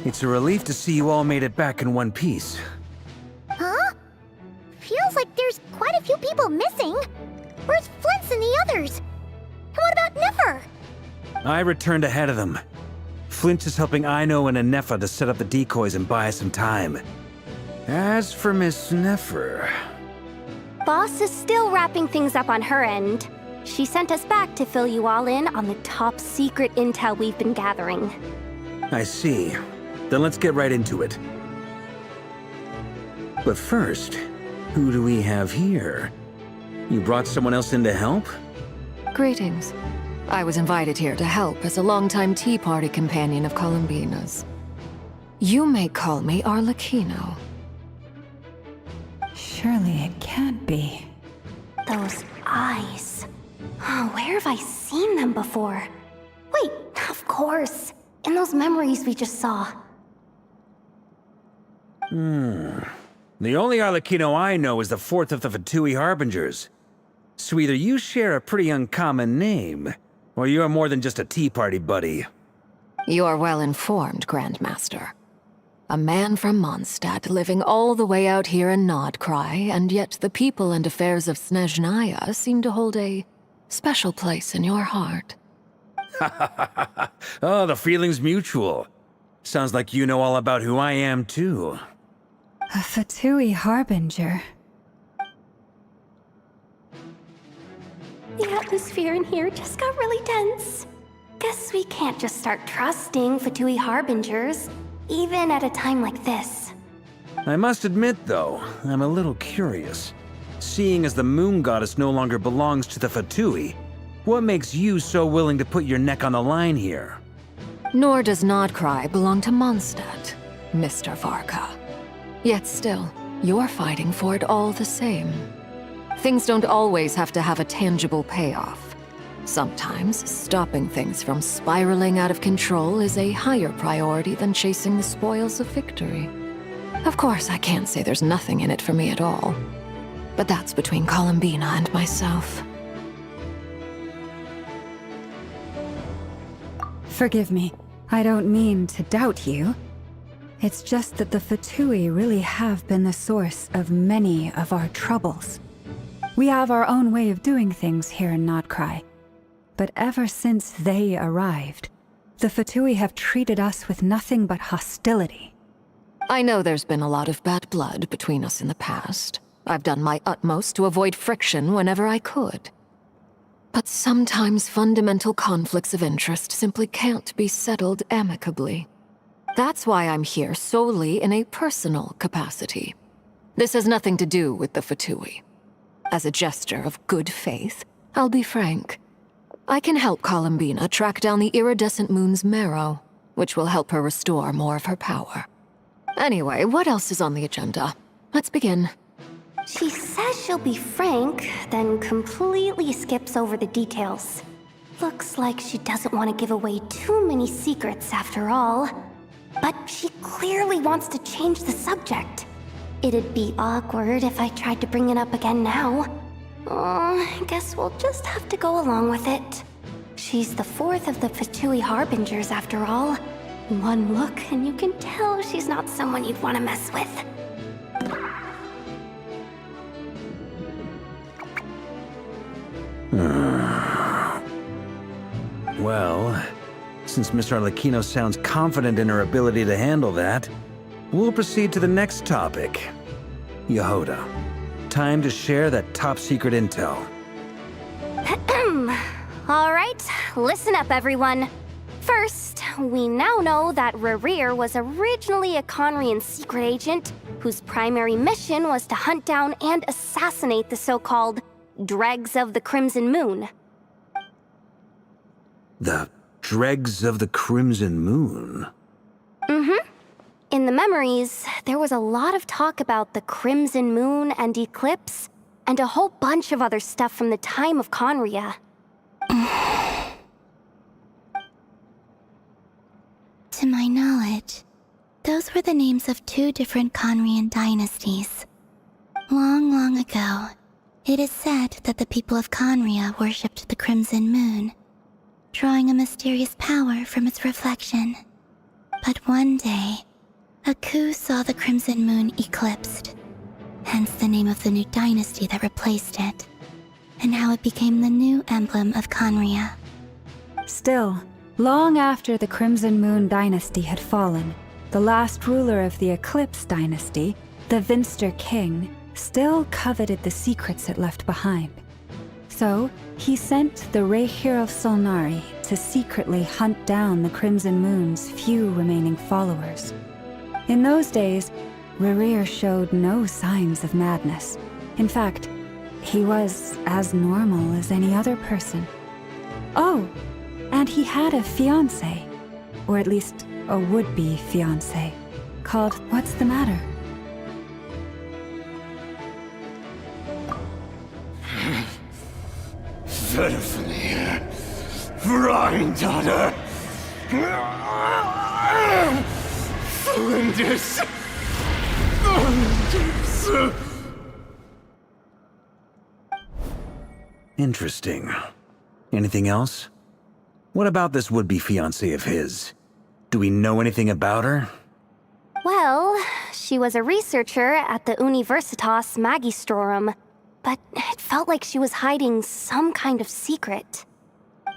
It's a relief to see you all made it back in one piece. Huh? Feels like there's quite a few people missing. Where's Flint's and the others? And what about Nefer? I returned ahead of them. Flint is helping Aino and Anefa to set up the decoys and buy us some time. As for Miss Nefer... Boss is still wrapping things up on her end. She sent us back to fill you all in on the top secret intel we've been gathering. I see. Then let's get right into it. But first, who do we have here? You brought someone else in to help? Greetings. I was invited here to help as a longtime Tea Party companion of Columbina's. You may call me Arlecchino. Surely it can't be. Those eyes. Oh, where have I seen them before? Wait, of course. In those memories we just saw. The only Arlecchino I know is the fourth of the Fatui Harbingers. So either you share a pretty uncommon name, or you're more than just a Tea Party buddy. You're well informed, Grandmaster. A man from Mondstadt living all the way out here in Nodcry, and yet the people and affairs of Snezhnaya seem to hold a special place in your heart. Oh, the feeling's mutual. Sounds like you know all about who I am, too. A Fatui harbinger. The atmosphere in here just got really tense. Guess we can't just start trusting Fatui harbingers, even at a time like this. I must admit, though, I'm a little curious. Seeing as the moon goddess no longer belongs to the Fatui, what makes you so willing to put your neck on the line here? Nor does Nodcry belong to Mondstadt, Mr. Varka. Yet still, you're fighting for it all the same. Things don't always have to have a tangible payoff. Sometimes, stopping things from spiraling out of control is a higher priority than chasing the spoils of victory. Of course, I can't say there's nothing in it for me at all. But that's between Columbina and myself. Forgive me. I don't mean to doubt you. It's just that the Fatui really have been the source of many of our troubles. We have our own way of doing things here in Nodcry. But ever since they arrived, the Fatui have treated us with nothing but hostility. I know there's been a lot of bad blood between us in the past. I've done my utmost to avoid friction whenever I could. But sometimes fundamental conflicts of interest simply can't be settled amicably. That's why I'm here solely in a personal capacity. This has nothing to do with the Fatui. As a gesture of good faith, I'll be frank. I can help Columbina track down the iridescent moon's marrow, which will help her restore more of her power. Anyway, what else is on the agenda? Let's begin. She says she'll be frank, then completely skips over the details. Looks like she doesn't want to give away too many secrets after all. But she clearly wants to change the subject. It'd be awkward if I tried to bring it up again now. I guess we'll just have to go along with it. She's the fourth of the Fatui harbingers after all. One look and you can tell she's not someone you'd want to mess with. Well, since Miss Arlecchino sounds confident in her ability to handle that, we'll proceed to the next topic. Yehuda, time to share that top-secret intel. Alright, listen up everyone. First, we now know that Rerir was originally a Conrian secret agent whose primary mission was to hunt down and assassinate the so-called Dregs of the Crimson Moon. The Dregs of the Crimson Moon? Mm-hmm. In the memories, there was a lot of talk about the Crimson Moon and Eclipse, and a whole bunch of other stuff from the time of Conria. To my knowledge, those were the names of two different Conrian dynasties. Long, long ago, it is said that the people of Conria worshipped the Crimson Moon, drawing a mysterious power from its reflection. But one day, a coup saw the Crimson Moon eclipsed, hence the name of the new dynasty that replaced it, and how it became the new emblem of Conria. Still, long after the Crimson Moon dynasty had fallen, the last ruler of the Eclipse dynasty, the Vinster King, still coveted the secrets it left behind. So, he sent the Rehir of Solnari to secretly hunt down the Crimson Moon's few remaining followers. In those days, Rerir showed no signs of madness. In fact, he was as normal as any other person. Oh, and he had a fiancé, or at least a would-be fiancé, called What's the Matter? Verfnir, Freundaughter, Flinders. Interesting. Anything else? What about this would-be fiancé of his? Do we know anything about her? Well, she was a researcher at the Universitas Magistrorum, but it felt like she was hiding some kind of secret.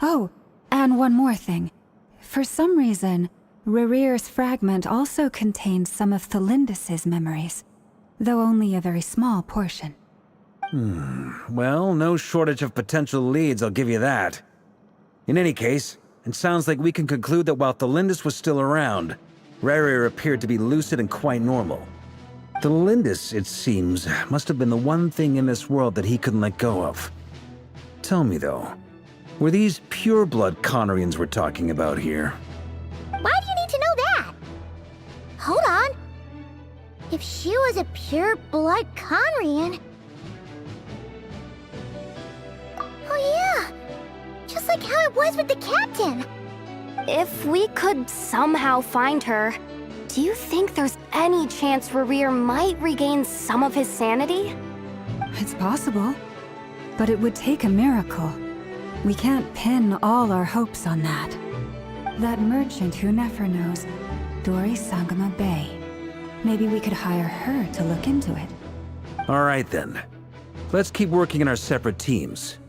Oh, and one more thing. For some reason, Rerear's fragment also contains some of Thelindis' memories, though only a very small portion. Well, no shortage of potential leads, I'll give you that. In any case, it sounds like we can conclude that while Thelindis was still around, Rerir appeared to be lucid and quite normal. Thelindis, it seems, must have been the one thing in this world that he couldn't let go of. Tell me, though, were these pure-blood Conorians we're talking about here? Why do you need to know that? Hold on. If she was a pure-blood Conrian... Oh yeah! Just like how it was with the captain! If we could somehow find her, do you think there's any chance Rerir might regain some of his sanity? It's possible, but it would take a miracle. We can't pin all our hopes on that. That merchant who Nefer knows, Dori Sangama Bay. Maybe we could hire her to look into it. All right, then. Let's keep working in our separate teams.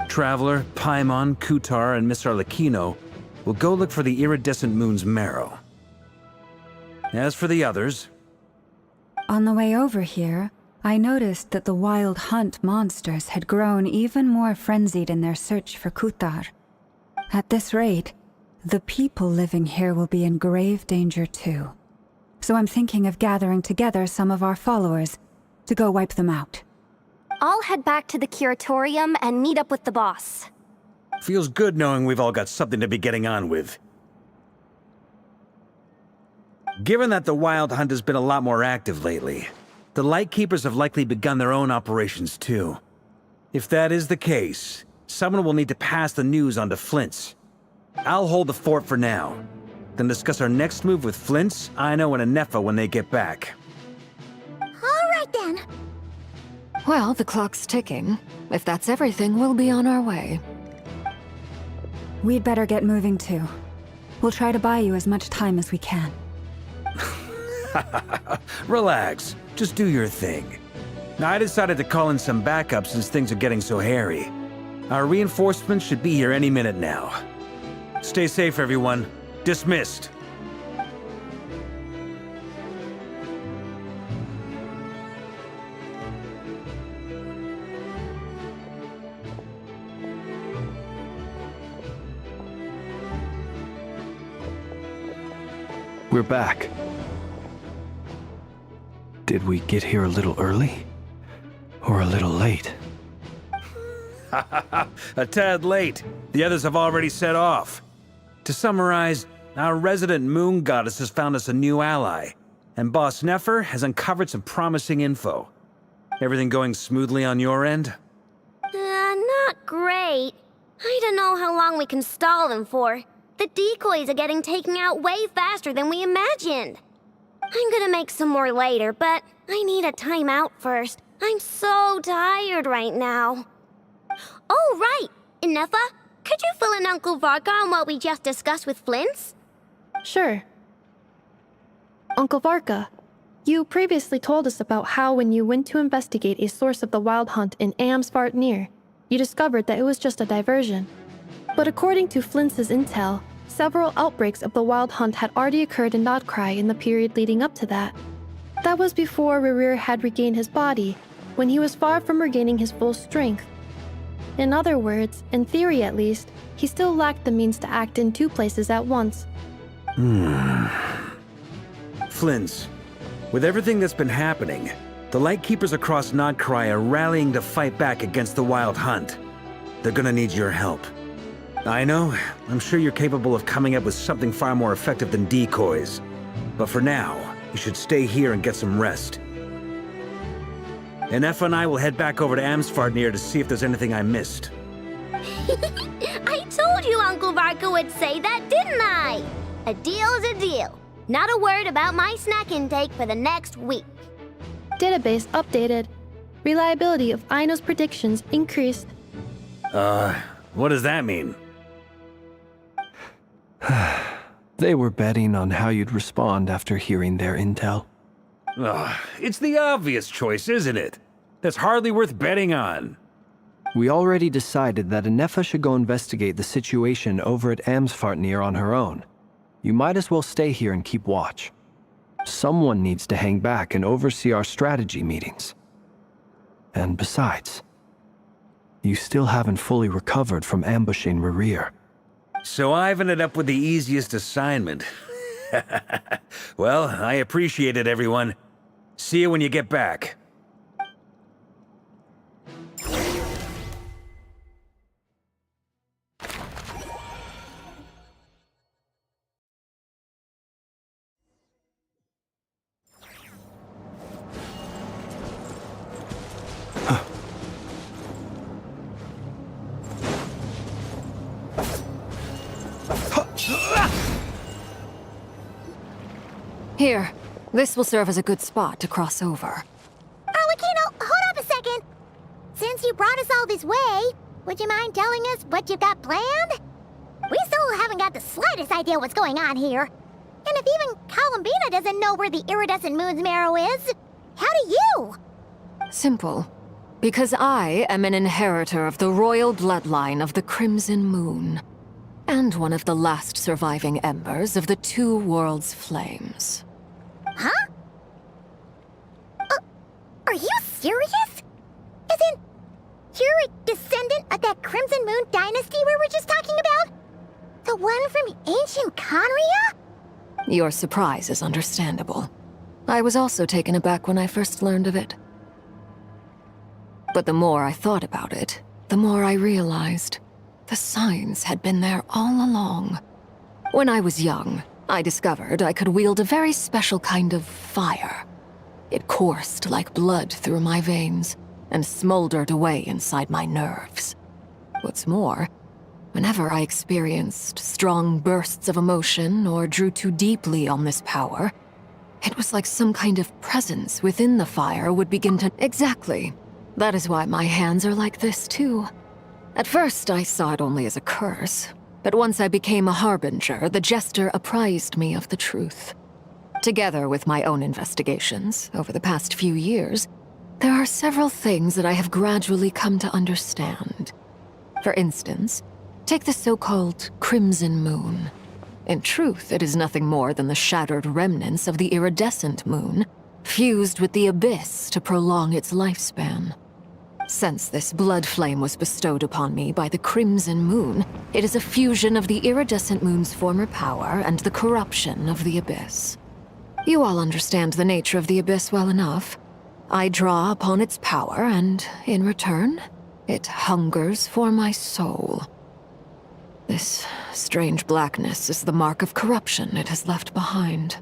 Traveler, Paimon, Kutar, and Miss Arlecchino will go look for the iridescent moon's marrow. As for the others... On the way over here, I noticed that the wild hunt monsters had grown even more frenzied in their search for Kutar. At this rate, the people living here will be in grave danger too. So I'm thinking of gathering together some of our followers to go wipe them out. I'll head back to the curatorium and meet up with the boss. Feels good knowing we've all got something to be getting on with. Given that the Wild Hunt has been a lot more active lately, the Lightkeepers have likely begun their own operations too. If that is the case, someone will need to pass the news on to Flint's. I'll hold the fort for now, then discuss our next move with Flint's, Aino, and Anefa when they get back. All right then. Well, the clock's ticking. If that's everything, we'll be on our way. We'd better get moving too. We'll try to buy you as much time as we can. Relax. Just do your thing. I decided to call in some backup since things are getting so hairy. Our reinforcements should be here any minute now. Stay safe, everyone. Dismissed. We're back. Did we get here a little early? Or a little late? A tad late. The others have already set off. To summarize, our resident moon goddess has found us a new ally, and Boss Nefer has uncovered some promising info. Everything going smoothly on your end? Not great. I don't know how long we can stall them for. The decoys are getting taken out way faster than we imagined. I'm gonna make some more later, but I need a timeout first. I'm so tired right now. Oh, right! Inefa, could you fill in Uncle Varka on what we just discussed with Flint's? Sure. Uncle Varka, you previously told us about how when you went to investigate a source of the Wild Hunt in Amsvartnir, you discovered that it was just a diversion. But according to Flint's intel, several outbreaks of the Wild Hunt had already occurred in Nodcry in the period leading up to that. That was before Rerir had regained his body, when he was far from regaining his full strength. In other words, in theory at least, he still lacked the means to act in two places at once. Flint's, with everything that's been happening, the Lightkeepers across Nodcry are rallying to fight back against the Wild Hunt. They're gonna need your help. I know, I'm sure you're capable of coming up with something far more effective than decoys. But for now, you should stay here and get some rest. Anefa and I will head back over to Amsvartnir to see if there's anything I missed. I told you Uncle Varka would say that, didn't I? A deal is a deal. Not a word about my snack intake for the next week. Database updated. Reliability of Aino's predictions increased. What does that mean? They were betting on how you'd respond after hearing their intel. Ugh, it's the obvious choice, isn't it? That's hardly worth betting on. We already decided that Anefa should go investigate the situation over at Amsfartnir on her own. You might as well stay here and keep watch. Someone needs to hang back and oversee our strategy meetings. And besides, you still haven't fully recovered from ambushing Rerir. So I've ended up with the easiest assignment. Well, I appreciate it, everyone. See you when you get back. Here, this will serve as a good spot to cross over. Arlecchino, hold up a second! Since you brought us all this way, would you mind telling us what you've got planned? We still haven't got the slightest idea what's going on here. And if even Columbina doesn't know where the iridescent moon's marrow is, how do you? Simple. Because I am an inheritor of the royal bloodline of the Crimson Moon, and one of the last surviving embers of the Two Worlds' flames. Huh? Are you serious? As in, you're a descendant of that Crimson Moon dynasty we were just talking about? The one from ancient Conria? Your surprise is understandable. I was also taken aback when I first learned of it. But the more I thought about it, the more I realized the signs had been there all along. When I was young, I discovered I could wield a very special kind of fire. It coursed like blood through my veins and smoldered away inside my nerves. What's more, whenever I experienced strong bursts of emotion or drew too deeply on this power, it was like some kind of presence within the fire would begin to— Exactly. That is why my hands are like this, too. At first, I saw it only as a curse, but once I became a harbinger, the jester apprised me of the truth. Together with my own investigations, over the past few years, there are several things that I have gradually come to understand. For instance, take the so-called Crimson Moon. In truth, it is nothing more than the shattered remnants of the iridescent moon, fused with the abyss to prolong its lifespan. Since this blood flame was bestowed upon me by the Crimson Moon, it is a fusion of the iridescent moon's former power and the corruption of the abyss. You all understand the nature of the abyss well enough. I draw upon its power, and in return, it hungers for my soul. This strange blackness is the mark of corruption it has left behind.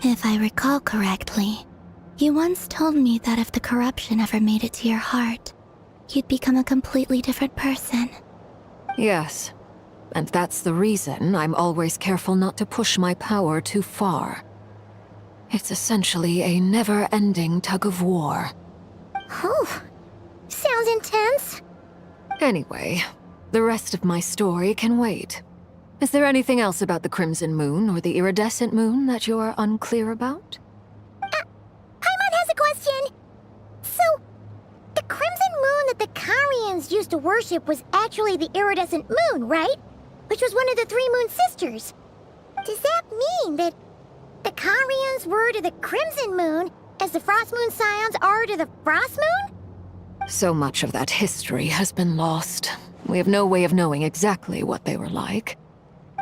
If I recall correctly, you once told me that if the corruption ever made it to your heart, you'd become a completely different person. Yes, and that's the reason I'm always careful not to push my power too far. It's essentially a never-ending tug-of-war. Oh, sounds intense. Anyway, the rest of my story can wait. Is there anything else about the Crimson Moon or the Iridescent Moon that you're unclear about? Paimon has a question. So, the Crimson Moon that the Carians used to worship was actually the Iridescent Moon, right? Which was one of the three Moon Sisters. Does that mean that the Carians were to the Crimson Moon as the Frost Moon Scions are to the Frost Moon? So much of that history has been lost. We have no way of knowing exactly what they were like.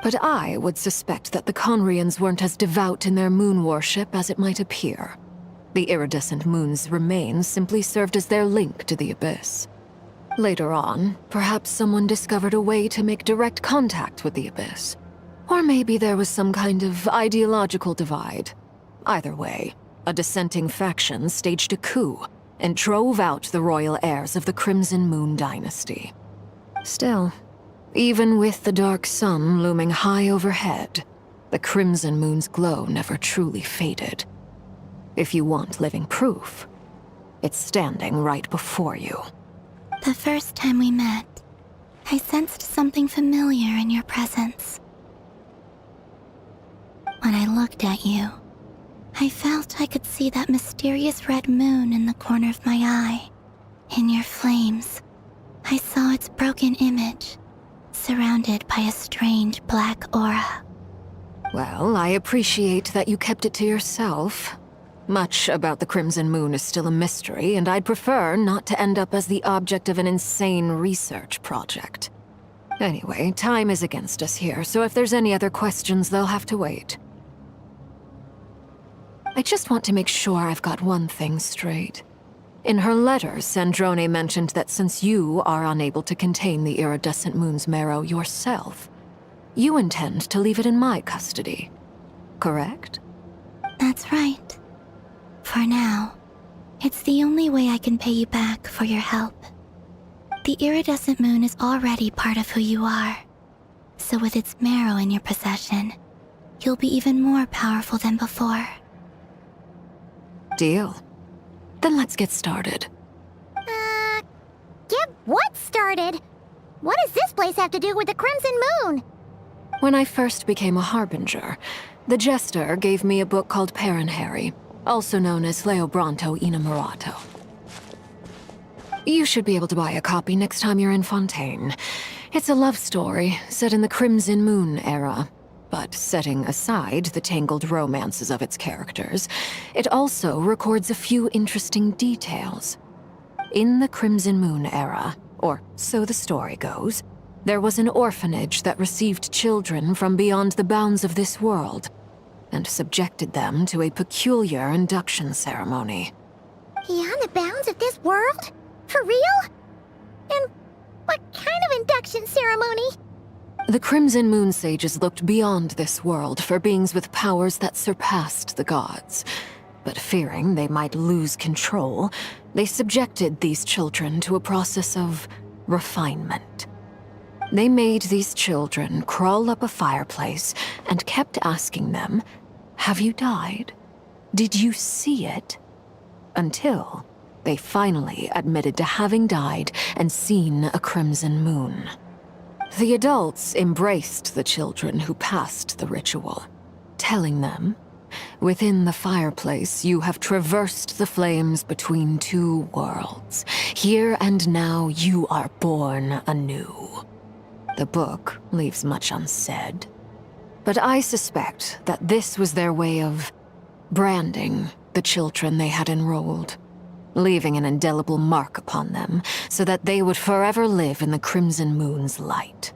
But I would suspect that the Conrians weren't as devout in their moon worship as it might appear. The iridescent moon's remains simply served as their link to the abyss. Later on, perhaps someone discovered a way to make direct contact with the abyss. Or maybe there was some kind of ideological divide. Either way, a dissenting faction staged a coup and drove out the royal heirs of the Crimson Moon dynasty. Still, even with the dark sun looming high overhead, the Crimson Moon's glow never truly faded. If you want living proof, it's standing right before you. The first time we met, I sensed something familiar in your presence. When I looked at you, I felt I could see that mysterious red moon in the corner of my eye. In your flames, I saw its broken image, surrounded by a strange black aura. Well, I appreciate that you kept it to yourself. Much about the Crimson Moon is still a mystery, and I'd prefer not to end up as the object of an insane research project. Anyway, time is against us here, so if there's any other questions, they'll have to wait. I just want to make sure I've got one thing straight. In her letter, Sandrone mentioned that since you are unable to contain the iridescent moon's marrow yourself, you intend to leave it in my custody. Correct? That's right. For now, it's the only way I can pay you back for your help. The iridescent moon is already part of who you are, so with its marrow in your possession, you'll be even more powerful than before. Deal. Then let's get started. Get what started? What does this place have to do with the Crimson Moon? When I first became a Harbinger, the Jester gave me a book called Paranhari, also known as Leobranto Inamorato. You should be able to buy a copy next time you're in Fontaine. It's a love story set in the Crimson Moon era, but setting aside the tangled romances of its characters, it also records a few interesting details. In the Crimson Moon era, or so the story goes, there was an orphanage that received children from beyond the bounds of this world, and subjected them to a peculiar induction ceremony. Beyond the bounds of this world? For real? And what kind of induction ceremony? The Crimson Moon sages looked beyond this world for beings with powers that surpassed the gods. But fearing they might lose control, they subjected these children to a process of refinement. They made these children crawl up a fireplace and kept asking them, "Have you died? Did you see it?" Until they finally admitted to having died and seen a crimson moon. The adults embraced the children who passed the ritual, telling them, "Within the fireplace, you have traversed the flames between two worlds. Here and now, you are born anew." The book leaves much unsaid, but I suspect that this was their way of branding the children they had enrolled, leaving an indelible mark upon them so that they would forever live in the Crimson Moon's light.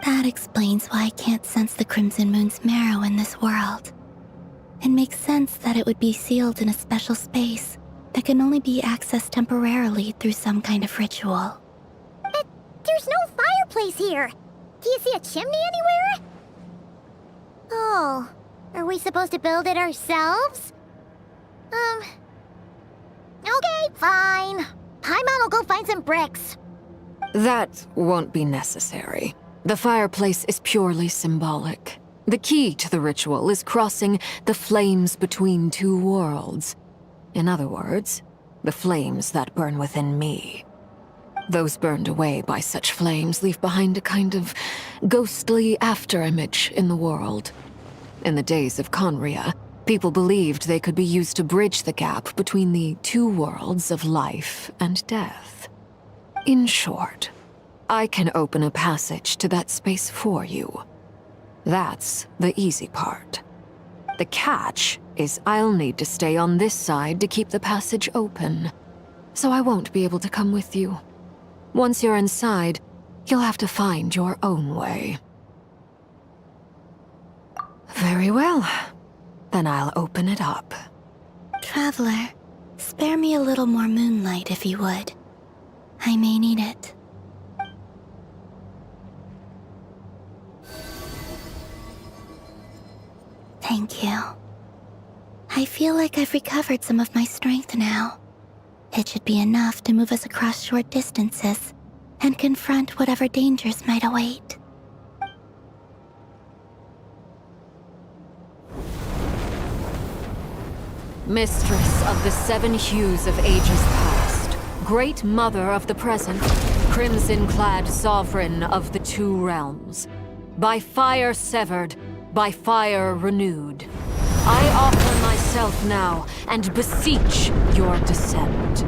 That explains why I can't sense the Crimson Moon's marrow in this world. It makes sense that it would be sealed in a special space that can only be accessed temporarily through some kind of ritual. But there's no fireplace here. Do you see a chimney anywhere? Oh, are we supposed to build it ourselves? Okay, fine. Paimon will go find some bricks. That won't be necessary. The fireplace is purely symbolic. The key to the ritual is crossing the flames between two worlds. In other words, the flames that burn within me. Those burned away by such flames leave behind a kind of ghostly afterimage in the world. In the days of Conria, people believed they could be used to bridge the gap between the two worlds of life and death. In short, I can open a passage to that space for you. That's the easy part. The catch is I'll need to stay on this side to keep the passage open, so I won't be able to come with you. Once you're inside, you'll have to find your own way. Very well. Then I'll open it up. Traveler, spare me a little more moonlight if you would. I may need it. Thank you. I feel like I've recovered some of my strength now. It should be enough to move us across short distances and confront whatever dangers might await. Mistress of the seven hues of ages past, great mother of the present, crimson-clad sovereign of the two realms, by fire severed, by fire renewed. I offer myself now and beseech your descent.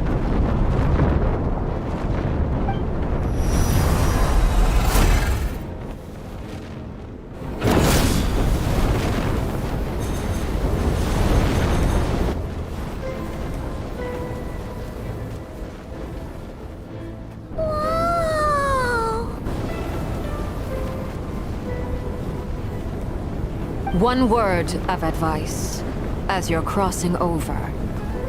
One word of advice. As you're crossing over,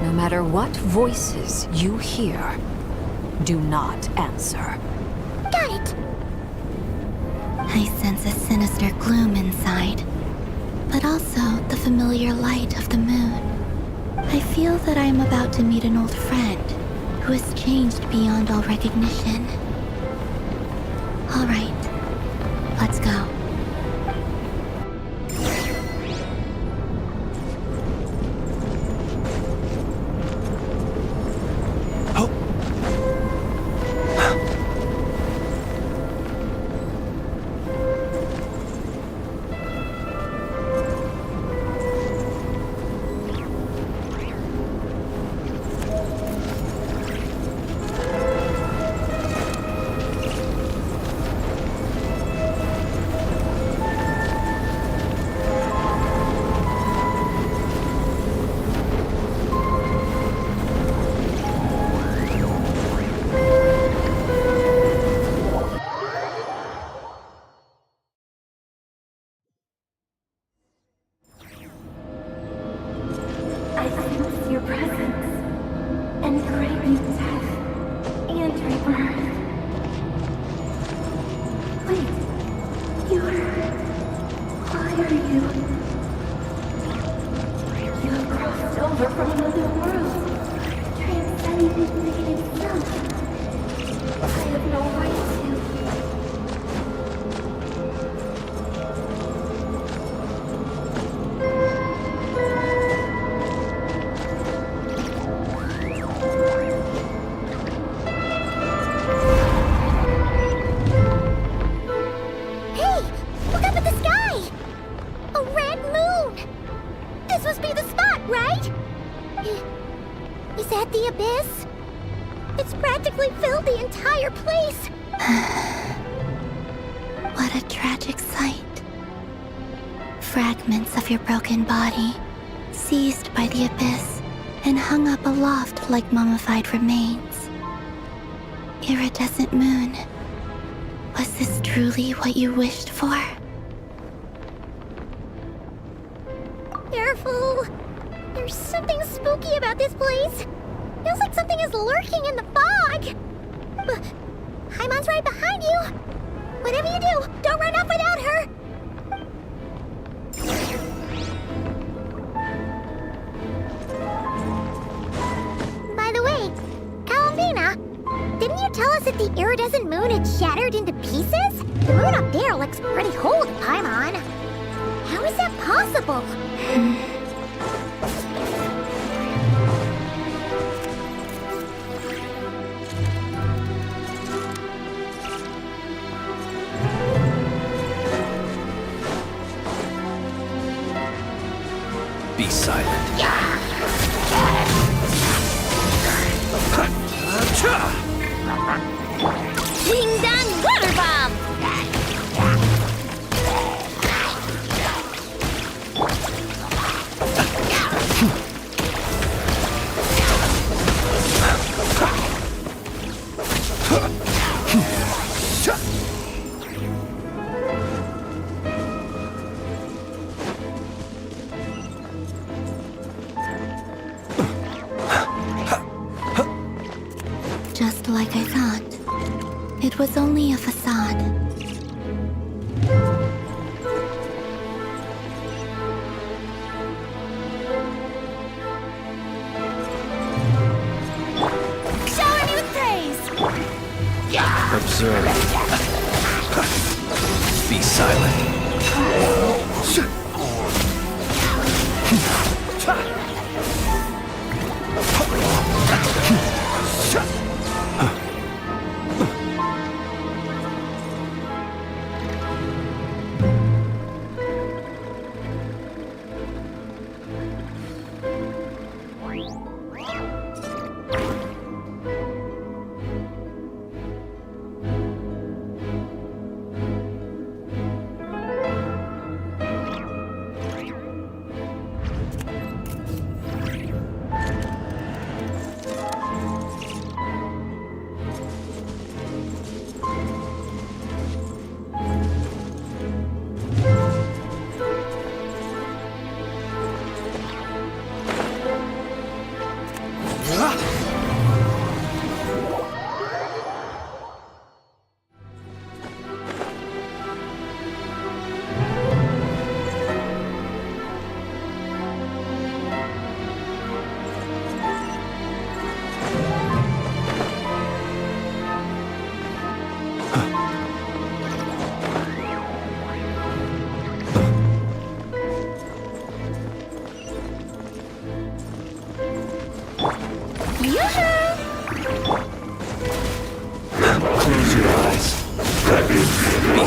no matter what voices you hear, do not answer. Got it! I sense a sinister gloom inside, but also the familiar light of the moon. I feel that I am about to meet an old friend who has changed beyond all recognition. All right, let's go. I sense your presence and crave you death and rebirth. Wait, why are you? You have crossed over from another world, transcending fate itself. I have no right to. Is that the abyss? It's practically filled the entire place. What a tragic sight. Fragments of your broken body, seized by the abyss, and hung up aloft like mummified remains. Iridescent moon, was this truly what you wished for? Careful! There's something spooky about this place. Feels like something is lurking in the fog. Haimon's right behind you. Whatever you do, don't run off without her. By the way, Kalambina, didn't you tell us that the iridescent moon had shattered into pieces? The moon up there looks pretty whole to Paimon. How is that possible? Be silent. Ding dong water bomb! Just like I thought. It was only a facade. Shower me with praise! Observe. Be silent.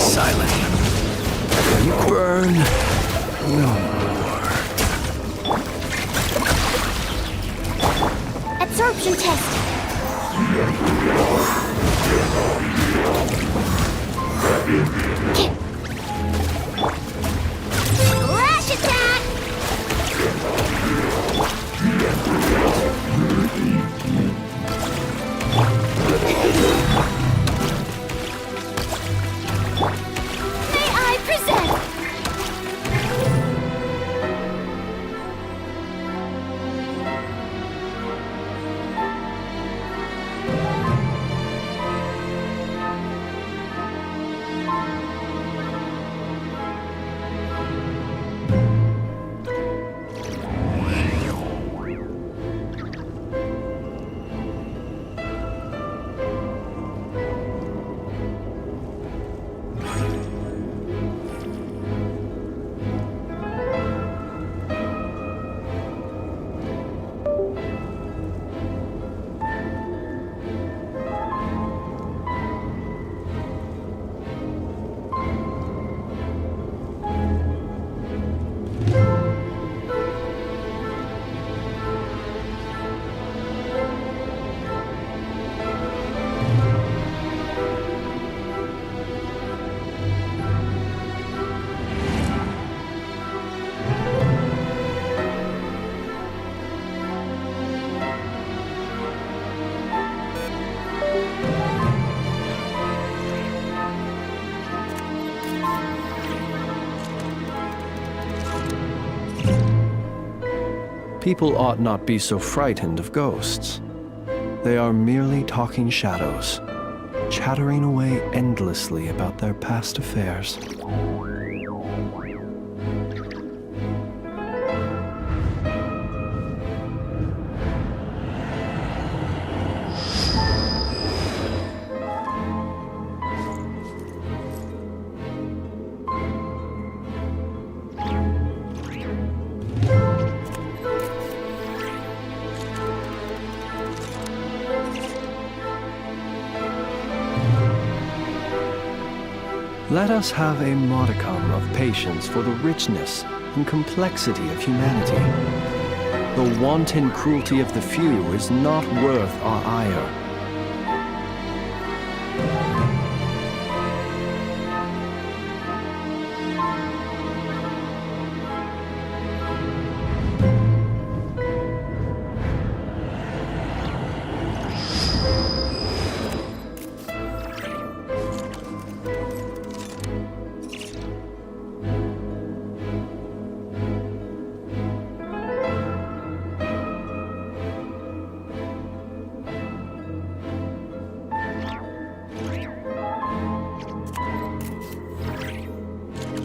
silent. And burn no more. Absorption test. Flash attack! May I present? People ought not be so frightened of ghosts. They are merely talking shadows, chattering away endlessly about their past affairs. Let us have a modicum of patience for the richness and complexity of humanity. The wanton cruelty of the few is not worth our ire.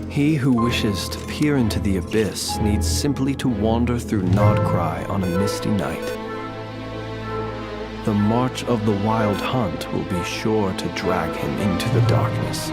He who wishes to peer into the abyss needs simply to wander through Nodcry on a misty night. The march of the Wild Hunt will be sure to drag him into the darkness.